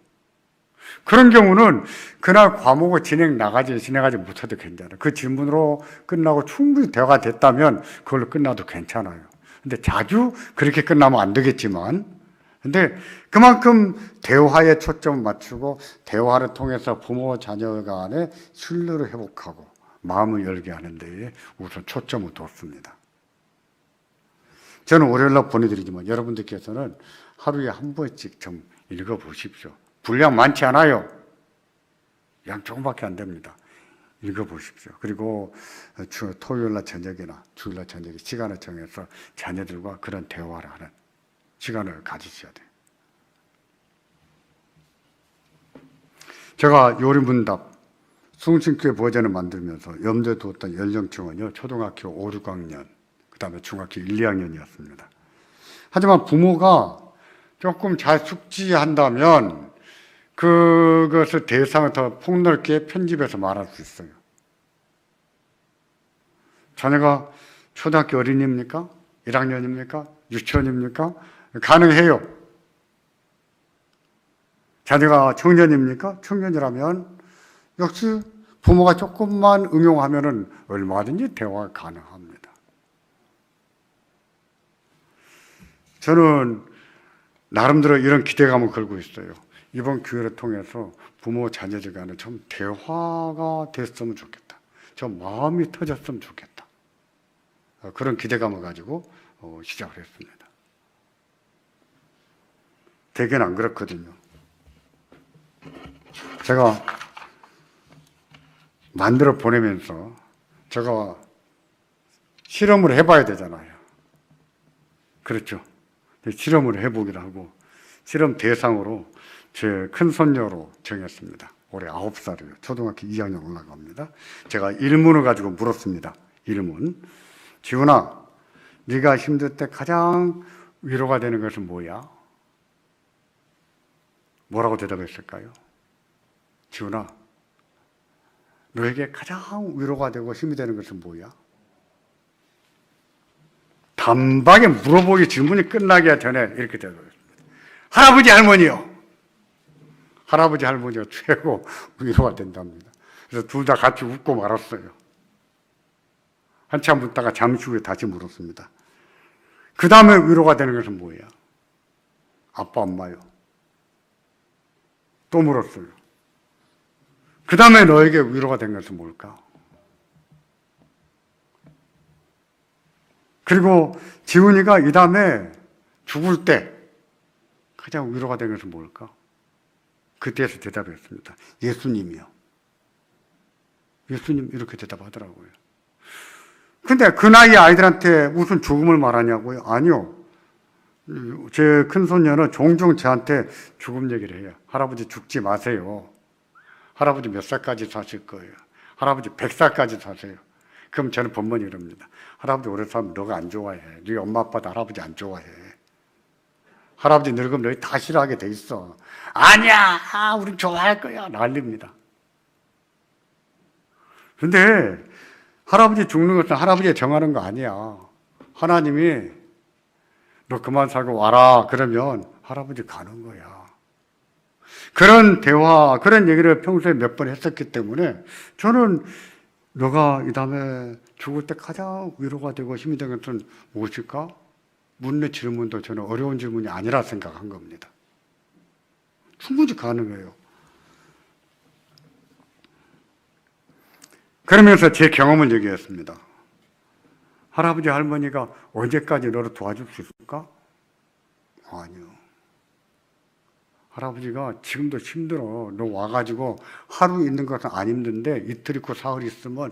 그런 경우는 그날 과목을 진행하지 못해도 괜찮아요. 그 질문으로 끝나고 충분히 대화가 됐다면 그걸로 끝나도 괜찮아요. 근데 자주 그렇게 끝나면 안 되겠지만 근데 그만큼 대화에 초점을 맞추고 대화를 통해서 부모 자녀 간의 신뢰를 회복하고 마음을 열게 하는 데에 우선 초점을 뒀습니다. 저는 월요일날 보내드리지만 여러분들께서는 하루에 한 번씩 좀 읽어보십시오. 분량 많지 않아요. 양 조금밖에 안 됩니다. 읽어보십시오. 그리고 토요일날 저녁이나 주일날 저녁에 시간을 정해서 자녀들과 그런 대화를 하는 시간을 가지셔야 돼요. 제가 요리문답 숭신교회 버전을 만들면서 염두에 두었던 연령층은요, 초등학교 5, 6학년, 그 다음에 중학교 1, 2학년이었습니다. 하지만 부모가 조금 잘 숙지한다면 그것을 대상을 더 폭넓게 편집해서 말할 수 있어요. 자녀가 초등학교 어린이입니까? 1학년입니까? 유치원입니까? 가능해요. 자녀가 청년입니까? 청년이라면 역시 부모가 조금만 응용하면은 얼마든지 대화가 가능합니다. 저는 나름대로 이런 기대감을 걸고 있어요. 이번 기회를 통해서 부모 자녀들 간에 좀 대화가 됐으면 좋겠다. 좀 마음이 터졌으면 좋겠다. 그런 기대감을 가지고 시작을 했습니다. 대개는 안 그렇거든요. 제가 만들어 보내면서 제가 실험을 해봐야 되잖아요. 그렇죠. 실험을 해보기로 하고 실험 대상으로 제 큰손녀로 정했습니다. 올해 9살이에요. 초등학교 2학년 올라갑니다. 제가 1문을 가지고 물었습니다. 1문. 지훈아, 네가 힘들 때 가장 위로가 되는 것은 뭐야? 뭐라고 대답했을까요? 지훈아, 너에게 가장 위로가 되고 힘이 되는 것은 뭐야? 단박에 물어보기 질문이 끝나기 전에 이렇게 대답했습니다. 할아버지, 할머니요. 할아버지, 할머니가 최고 위로가 된답니다. 그래서 둘 다 같이 웃고 말았어요. 한참 웃다가 잠시 후에 다시 물었습니다. 그 다음에 위로가 되는 것은 뭐예요? 아빠, 엄마요. 또 물었어요. 그 다음에 너에게 위로가 된 것은 뭘까? 그리고 지훈이가 이 다음에 죽을 때 가장 위로가 된 것은 뭘까? 그때에서 대답했습니다. 예수님이요. 예수님 이렇게 대답하더라고요. 근데 그 나이 아이들한테 무슨 죽음을 말하냐고요? 아니요. 제 큰손녀는 종종 저한테 죽음 얘기를 해요. 할아버지 죽지 마세요. 할아버지 몇 살까지 사실 거예요. 할아버지 100살까지 사세요. 그럼 저는 번번이 그럽니다. 할아버지 오래 살면 너가 안 좋아해. 네 엄마 아빠도 할아버지 안 좋아해. 할아버지 늙으면 너희 다 싫어하게 돼 있어. 아니야, 우린 좋아할 거야. 난립니다. 근데 할아버지 죽는 것은 할아버지가 정하는 거 아니야. 하나님이 너 그만 살고 와라 그러면 할아버지 가는 거야. 그런 대화, 그런 얘기를 평소에 몇 번 했었기 때문에 저는 너가 이 다음에 죽을 때 가장 위로가 되고 힘이 되는 것은 무엇일까? 묻는 질문도 저는 어려운 질문이 아니라 생각한 겁니다. 충분히 가능해요. 그러면서 제 경험을 얘기했습니다. 할아버지 할머니가 언제까지 너를 도와줄 수 있을까? 아니요. 할아버지가 지금도 힘들어. 너 와가지고 하루 있는 것은 안 힘든데 이틀 있고 사흘 있으면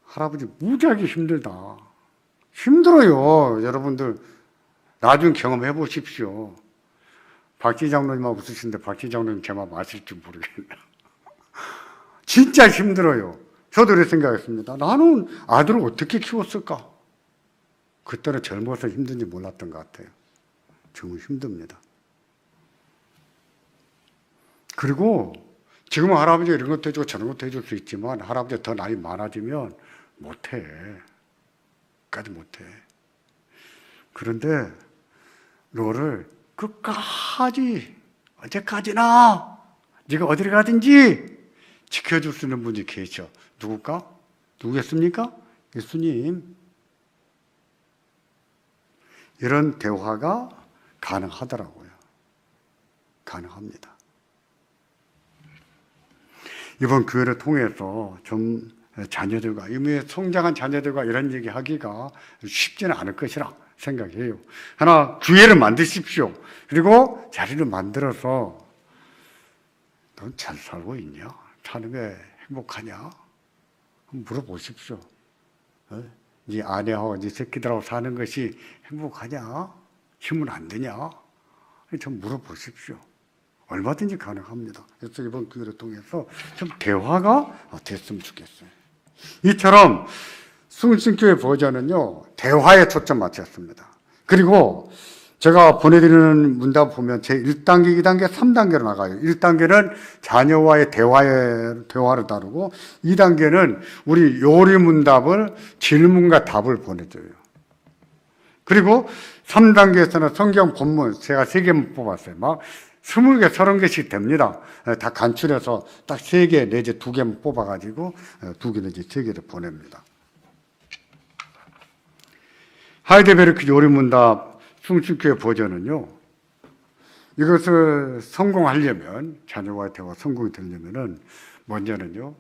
할아버지 무지하게 힘들다. 힘들어요. 여러분들 나중에 경험해 보십시오. 박지 장로님하고 웃으시는데 박지 장로님 제 마음 아실지 모르겠네요. 진짜 힘들어요. 저도 이렇게 생각했습니다. 나는 아들을 어떻게 키웠을까? 그때는 젊어서 힘든지 몰랐던 것 같아요. 정말 힘듭니다. 그리고 지금은 할아버지가 이런 것도 해주고 저런 것도 해줄 수 있지만 할아버지가 더 나이 많아지면 못해. 까지 못해. 그런데 너를 끝까지 언제까지나 네가 어디를 가든지 지켜줄 수 있는 분이 계셔. 누굴까? 누구겠습니까? 예수님. 이런 대화가 가능하더라고요. 가능합니다. 이번 교회를 통해서 좀 자녀들과, 이미 성장한 자녀들과 이런 얘기 하기가 쉽지는 않을 것이라 생각해요. 하나, 기회를 만드십시오. 그리고 자리를 만들어서 넌 잘 살고 있냐? 사는 게 행복하냐? 한번 물어보십시오. 네 아내하고 네 새끼들하고 사는 것이 행복하냐? 힘은 안 드냐? 좀 물어보십시오. 얼마든지 가능합니다. 그래서 이번 기회를 통해서 좀 대화가 됐으면 좋겠어요. 이처럼 순신교회 버전은요, 대화에 초점 맞췄습니다. 그리고 제가 보내드리는 문답 보면 제 1단계, 2단계, 3단계로 나가요. 1단계는 자녀와의 대화를 다루고 2단계는 우리 요리 문답을 질문과 답을 보내줘요. 그리고 3단계에서는 성경 본문 제가 3개만 뽑았어요. 막 20개, 30개씩 됩니다. 다 간추려서 딱 3개 내지 2개만 뽑아가지고 2개 내지 3개를 보냅니다. 하이델베르크 요리문답 순신교회 버전은요, 이것을 성공하려면, 자녀와의 대화 성공이 되려면은 먼저는요,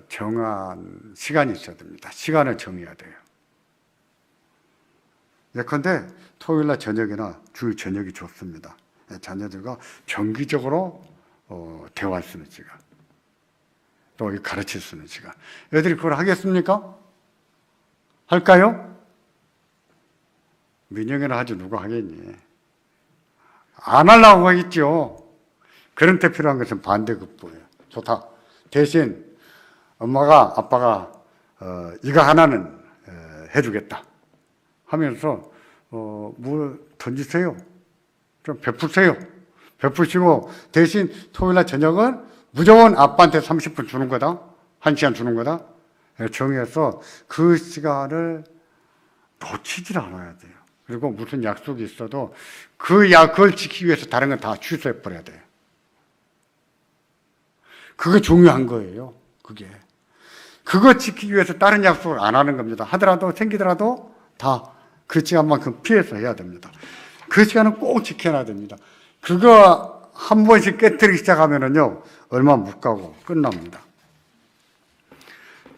정한 시간이 있어야 됩니다. 시간을 정해야 돼요. 예컨대 토요일날 저녁이나 주일 저녁이 좋습니다. 자녀들과 정기적으로 대화할 수 있는 시간, 또 가르칠 수 있는 시간. 애들이 그걸 하겠습니까? 할까요? 민영이나 하지 누가 하겠니? 안 하려고 하겠죠. 그런 때 필요한 것은 반대급부예요. 좋다. 대신 엄마가 아빠가 이거 하나는 해주겠다 하면서 뭘 던지세요. 좀 베푸세요. 베푸시고 대신 토요일날 저녁은 무조건 아빠한테 30분 주는 거다. 1시간 주는 거다. 정해서 그 시간을 놓치질 않아야 돼요. 그리고 무슨 약속이 있어도 그걸 지키기 위해서 다른 건 다 취소해버려야 돼요. 그게 중요한 거예요. 그거 지키기 위해서 다른 약속을 안 하는 겁니다. 하더라도 생기더라도 다 그 시간만큼 피해서 해야 됩니다. 그 시간은 꼭 지켜놔야 됩니다. 그거 한 번씩 깨뜨리기 시작하면은요, 얼마 못 가고 끝납니다.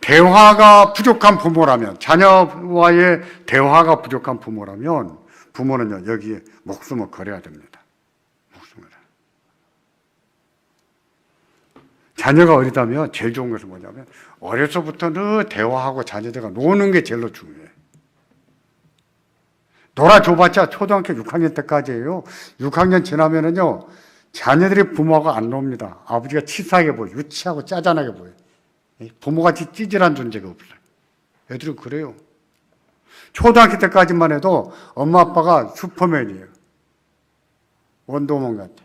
대화가 부족한 부모라면, 자녀와의 대화가 부족한 부모라면, 부모는요, 여기에 목숨을 걸어야 됩니다. 목숨을. 자녀가 어리다면 제일 좋은 것은 뭐냐면, 어려서부터 대화하고 자녀들과 노는 게 제일로 중요해요. 놀아줘봤자 초등학교 6학년 때까지예요. 6학년 지나면은요, 자녀들이 부모가 안 놉니다. 아버지가 치사하게 보여요. 유치하고 짜잔하게 보여요. 부모같이 찌질한 존재가 없어요. 애들은 그래요. 초등학교 때까지만 해도 엄마 아빠가 슈퍼맨이에요. 원더우먼 같아.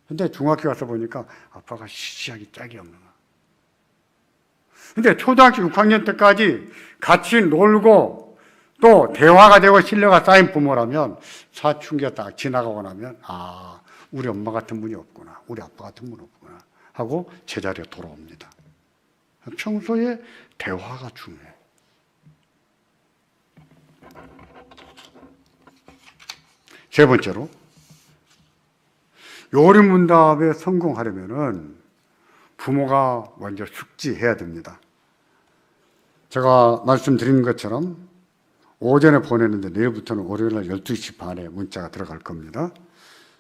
근데 중학교 가서 보니까 아빠가 시시하게 짝이 없는 거야. 근데 초등학교 6학년 때까지 같이 놀고 또 대화가 되고 신뢰가 쌓인 부모라면 사춘기가 딱 지나가고 나면 우리 엄마 같은 분이 없구나, 우리 아빠 같은 분이 없구나 하고 제자리에 돌아옵니다. 평소에 대화가 중요해요. 세 번째로, 요리문답에 성공하려면은 부모가 먼저 숙지해야 됩니다. 제가 말씀드린 것처럼 오전에 보내는데 내일부터는 월요일날 12시 반에 문자가 들어갈 겁니다.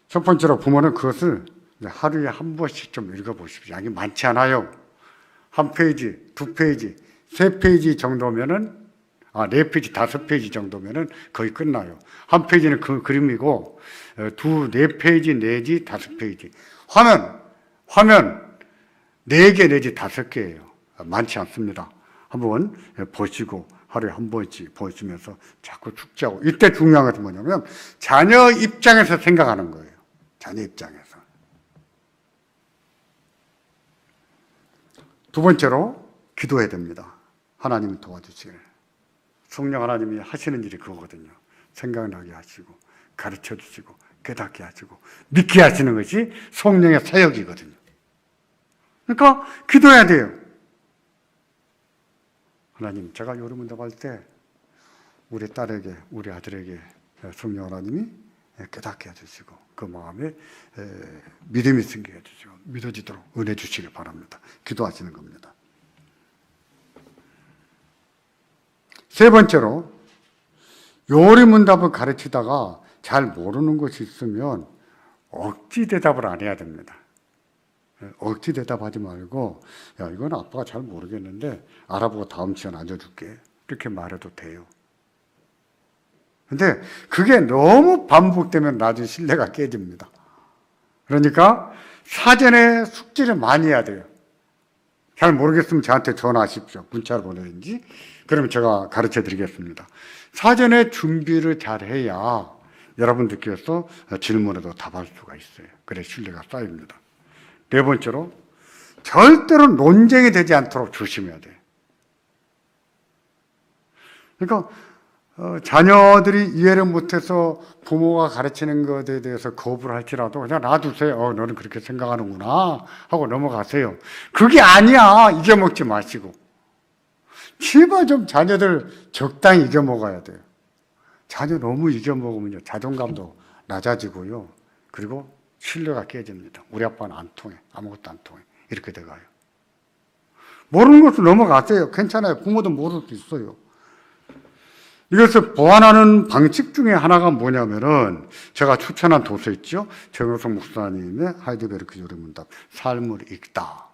첫 번째로 부모는 그것을 하루에 한 번씩 좀 읽어보십시오. 양이 많지 않아요. 한 페이지, 두 페이지, 세 페이지 정도면은, 네 페이지, 다섯 페이지 정도면은 거의 끝나요. 한 페이지는 그 그림이고, 네 페이지 내지 다섯 페이지. 화면 네 개 내지 다섯 개예요. 많지 않습니다. 한번 보시고 하루에 한 번씩 보시면서 자꾸 숙지하고, 이때 중요한 것은 뭐냐면 자녀 입장에서 생각하는 거예요. 자녀 입장에서. 두 번째로 기도해야 됩니다. 하나님이 도와주시길. 성령 하나님이 하시는 일이 그거거든요. 생각나게 하시고 가르쳐 주시고 깨닫게 하시고 믿게 하시는 것이 성령의 사역이거든요. 그러니까 기도해야 돼요. 하나님, 제가 요리문답할 때 우리 딸에게, 우리 아들에게 성령 하나님이 깨닫게 해주시고 그 마음에 믿음이 생기게 해주시고 믿어지도록 은혜 주시길 바랍니다. 기도하시는 겁니다. 세 번째로, 요리문답을 가르치다가 잘 모르는 것이 있으면 억지 대답을 안 해야 됩니다. 억지 대답하지 말고, 야, 이건 아빠가 잘 모르겠는데 알아보고 다음 시간 알려줄게, 이렇게 말해도 돼요. 근데 그게 너무 반복되면 나중에 신뢰가 깨집니다. 그러니까 사전에 숙지를 많이 해야 돼요. 잘 모르겠으면 저한테 전화하십시오. 문자를 보내든지. 그러면 제가 가르쳐 드리겠습니다. 사전에 준비를 잘 해야 여러분들께서 질문에도 답할 수가 있어요. 그래 신뢰가 쌓입니다. 네 번째로, 절대로 논쟁이 되지 않도록 조심해야 돼요. 그러니까 자녀들이 이해를 못해서 부모가 가르치는 것에 대해서 거부를 할지라도 그냥 놔두세요. 너는 그렇게 생각하는구나 하고 넘어가세요. 그게 아니야. 이겨먹지 마시고. 제발 좀 자녀들 적당히 이겨먹어야 돼요. 자녀 너무 이겨먹으면요, 자존감도 낮아지고요. 그리고 신뢰가 깨집니다. 우리 아빠는 안 통해. 아무것도 안 통해. 이렇게 돼가요. 모르는 것을 넘어가세요. 괜찮아요. 부모도 모를 수 있어요. 이것을 보완하는 방식 중에 하나가 뭐냐면은, 제가 추천한 도서 있죠? 정효석 목사님의 하이델베르크 요리문답, 삶을 읽다.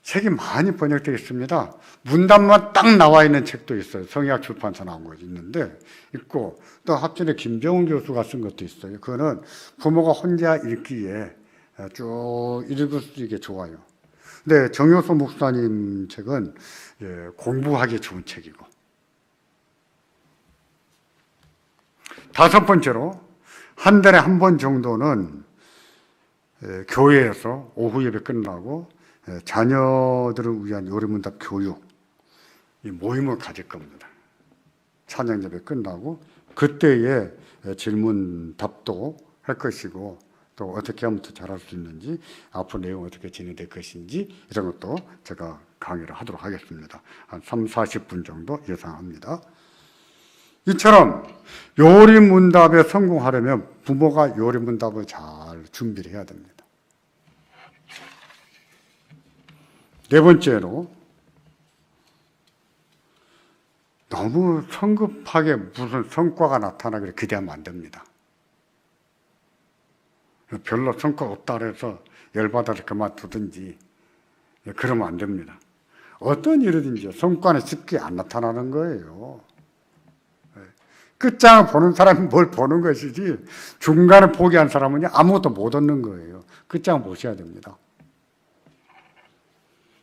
책이 많이 번역되어 있습니다. 문답만 딱 나와 있는 책도 있어요. 성의학 출판사 나온 거 있는데 있고, 또 합전에 김병훈 교수가 쓴 것도 있어요. 그거는 부모가 혼자 읽기에 쭉 읽을 수 있게 좋아요. 근데 정효석 목사님 책은 공부하기 좋은 책이고. 다섯 번째로, 한 달에 한 번 정도는 교회에서 오후 예배 끝나고 자녀들을 위한 요리문답 교육, 이 모임을 가질 겁니다. 찬양 예배 끝나고 그때에 질문 답도 할 것이고, 또 어떻게 하면 더 잘할 수 있는지, 앞으로 내용 어떻게 진행될 것인지 이런 것도 제가 강의를 하도록 하겠습니다. 한 3, 40분 정도 예상합니다. 이처럼 요리문답에 성공하려면 부모가 요리문답을 잘 준비를 해야 됩니다. 네 번째로, 너무 성급하게 무슨 성과가 나타나기를 기대하면 안 됩니다. 별로 성과가 없다 그래서 열받아서 그만두든지 그러면 안 됩니다. 어떤 일이든지 성과는 쉽게 안 나타나는 거예요. 끝장을 보는 사람이 뭘 보는 것이지 중간에 포기한 사람은 아무것도 못 얻는 거예요. 끝장을 보셔야 됩니다.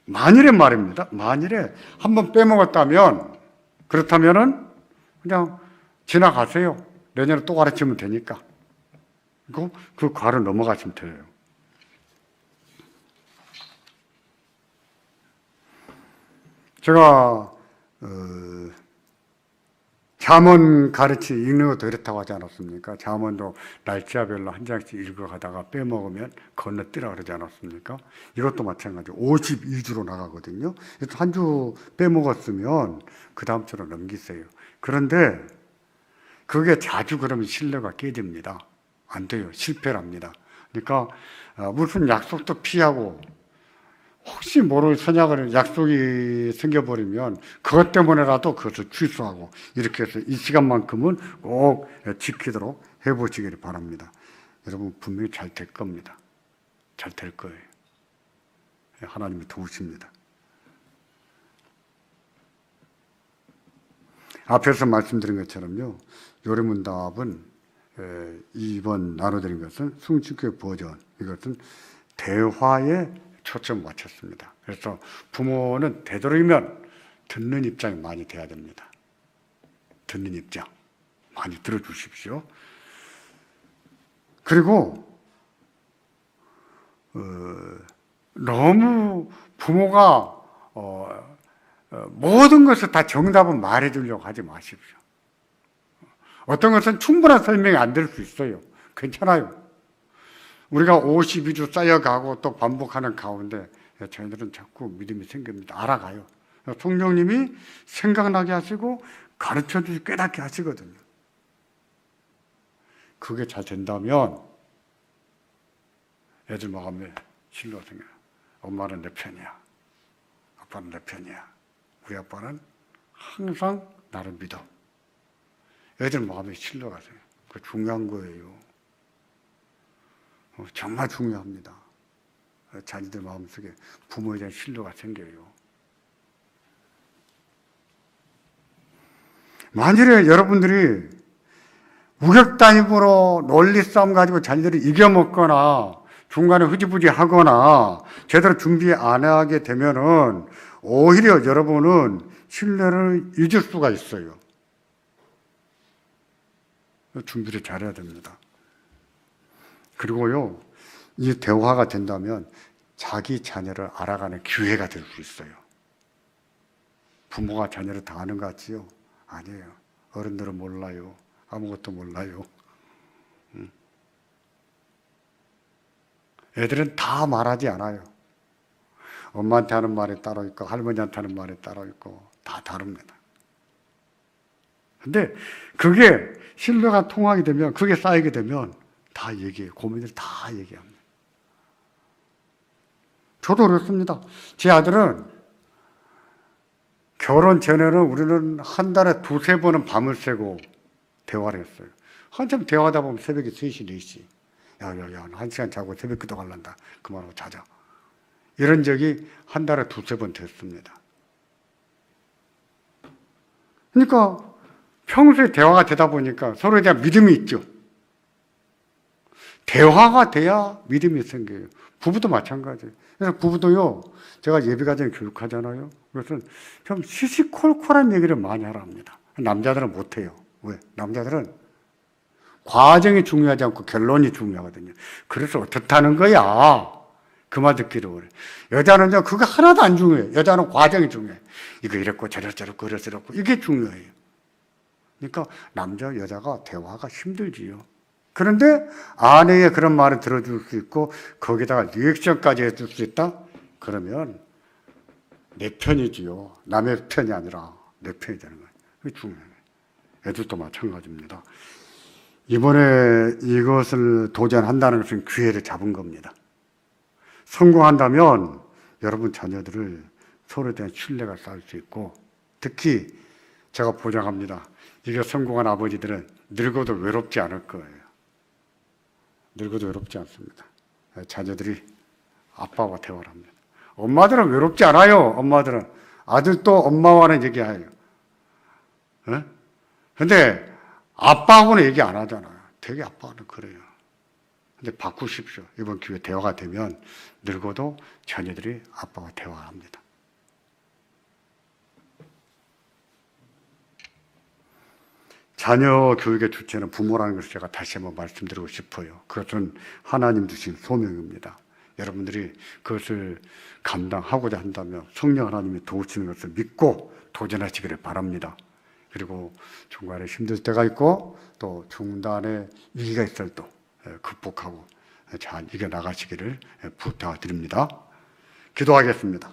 만일에 말입니다. 만일에 한번 빼먹었다면, 그렇다면은 그냥 지나가세요. 내년에 또 가르치면 되니까. 그 과를 넘어가시면 돼요. 제가 잠언 읽는 것도 이렇다고 하지 않았습니까? 잠언도 날짜별로 한 장씩 읽어가다가 빼먹으면 건너뛰라 그러지 않았습니까? 이것도 마찬가지로 52주로 나가거든요. 그래서 한 주 빼먹었으면 그 다음 주로 넘기세요. 그런데 그게 자주 그러면 신뢰가 깨집니다. 안 돼요. 실패랍니다. 그러니까 무슨 약속도 피하고, 혹시 모를 선약을 약속이 생겨버리면 그것 때문에라도 그것을 취소하고, 이렇게 해서 이 시간만큼은 꼭 지키도록 해보시길 바랍니다. 여러분 분명히 잘 될 겁니다. 잘 될 거예요. 하나님이 도우십니다. 앞에서 말씀드린 것처럼요, 요리문답은 이번 나눠드린 것은 숭실교회 버전, 이것은 대화에 초점 맞췄습니다. 그래서 부모는 되도록이면 듣는 입장이 많이 돼야 됩니다. 듣는 입장 많이 들어주십시오. 그리고 너무 부모가 모든 것을 다 정답은 말해주려고 하지 마십시오. 어떤 것은 충분한 설명이 안 될 수 있어요. 괜찮아요. 우리가 52주 쌓여가고 또 반복하는 가운데 저희들은 자꾸 믿음이 생깁니다. 알아가요. 성령님이 생각나게 하시고 가르쳐주시고 깨닫게 하시거든요. 그게 잘 된다면 애들 마음에 신뢰가 생겨요. 엄마는 내 편이야. 아빠는 내 편이야. 우리 아빠는 항상 나를 믿어. 애들 마음에 신뢰가 생겨요. 그게 중요한 거예요. 정말 중요합니다. 자녀들 마음속에 부모에 대한 신뢰가 생겨요. 만일에 여러분들이 우격단입으로 논리 싸움 가지고 자녀들이 이겨먹거나 중간에 흐지부지 하거나 제대로 준비 안 하게 되면은 오히려 여러분은 신뢰를 잊을 수가 있어요. 준비를 잘해야 됩니다. 그리고요, 이 대화가 된다면 자기 자녀를 알아가는 기회가 될 수 있어요. 부모가 자녀를 다 아는 것 같지요? 아니에요. 어른들은 몰라요. 아무것도 몰라요. 애들은 다 말하지 않아요. 엄마한테 하는 말이 따로 있고 할머니한테 하는 말이 따로 있고 다 다릅니다. 근데 그게 신뢰가 통하게 되면, 그게 쌓이게 되면 다 얘기해요. 고민을 다 얘기합니다. 저도 그렇습니다. 제 아들은 결혼 전에는 우리는 한 달에 2-3번은 밤을 새고 대화를 했어요. 한참 대화하다 보면 새벽에 3시, 4시. 야, 1시간 자고 새벽 기도 갈란다. 그만하고 자자. 이런 적이 한 달에 2-3번 됐습니다. 그러니까 평소에 대화가 되다 보니까 서로에 대한 믿음이 있죠. 대화가 돼야 믿음이 생겨요. 부부도 마찬가지예요. 그래서 부부도요, 제가 예비가정 교육하잖아요. 그래서 좀 시시콜콜한 얘기를 많이 하라 합니다. 남자들은 못해요. 왜? 남자들은 과정이 중요하지 않고 결론이 중요하거든요. 그래서 어떻다는 거야. 그 말 듣기로 그래. 여자는요, 그거 하나도 안 중요해요. 여자는 과정이 중요해요. 이거 이랬고 저랬고 이랬고 이게 중요해요. 그러니까 남자 여자가 대화가 힘들지요. 그런데 아내의 그런 말을 들어줄 수 있고 거기다가 리액션까지 해줄 수 있다? 그러면 내 편이지요. 남의 편이 아니라 내 편이 되는 거예요. 그게 중요해요. 애들도 마찬가지입니다. 이번에 이것을 도전한다는 것은 기회를 잡은 겁니다. 성공한다면 여러분 자녀들을 서로에 대한 신뢰가 쌓을 수 있고, 특히 제가 보장합니다. 이게 성공한 아버지들은 늙어도 외롭지 않을 거예요. 늙어도 외롭지 않습니다. 자녀들이 아빠와 대화를 합니다. 엄마들은 외롭지 않아요. 엄마들은 아들도 엄마와는 얘기해요. 근데 아빠하고는 얘기 안 하잖아요. 되게 아빠는 그래요. 근데 바꾸십시오. 이번 기회 대화가 되면 늙어도 자녀들이 아빠와 대화합니다. 자녀 교육의 주체는 부모라는 것을 제가 다시 한번 말씀드리고 싶어요. 그것은 하나님 주신 소명입니다. 여러분들이 그것을 감당하고자 한다면 성령 하나님이 도우시는 것을 믿고 도전하시기를 바랍니다. 그리고 중간에 힘들 때가 있고 또 중단에 위기가 있을 때 극복하고 잘 이겨나가시기를 부탁드립니다. 기도하겠습니다.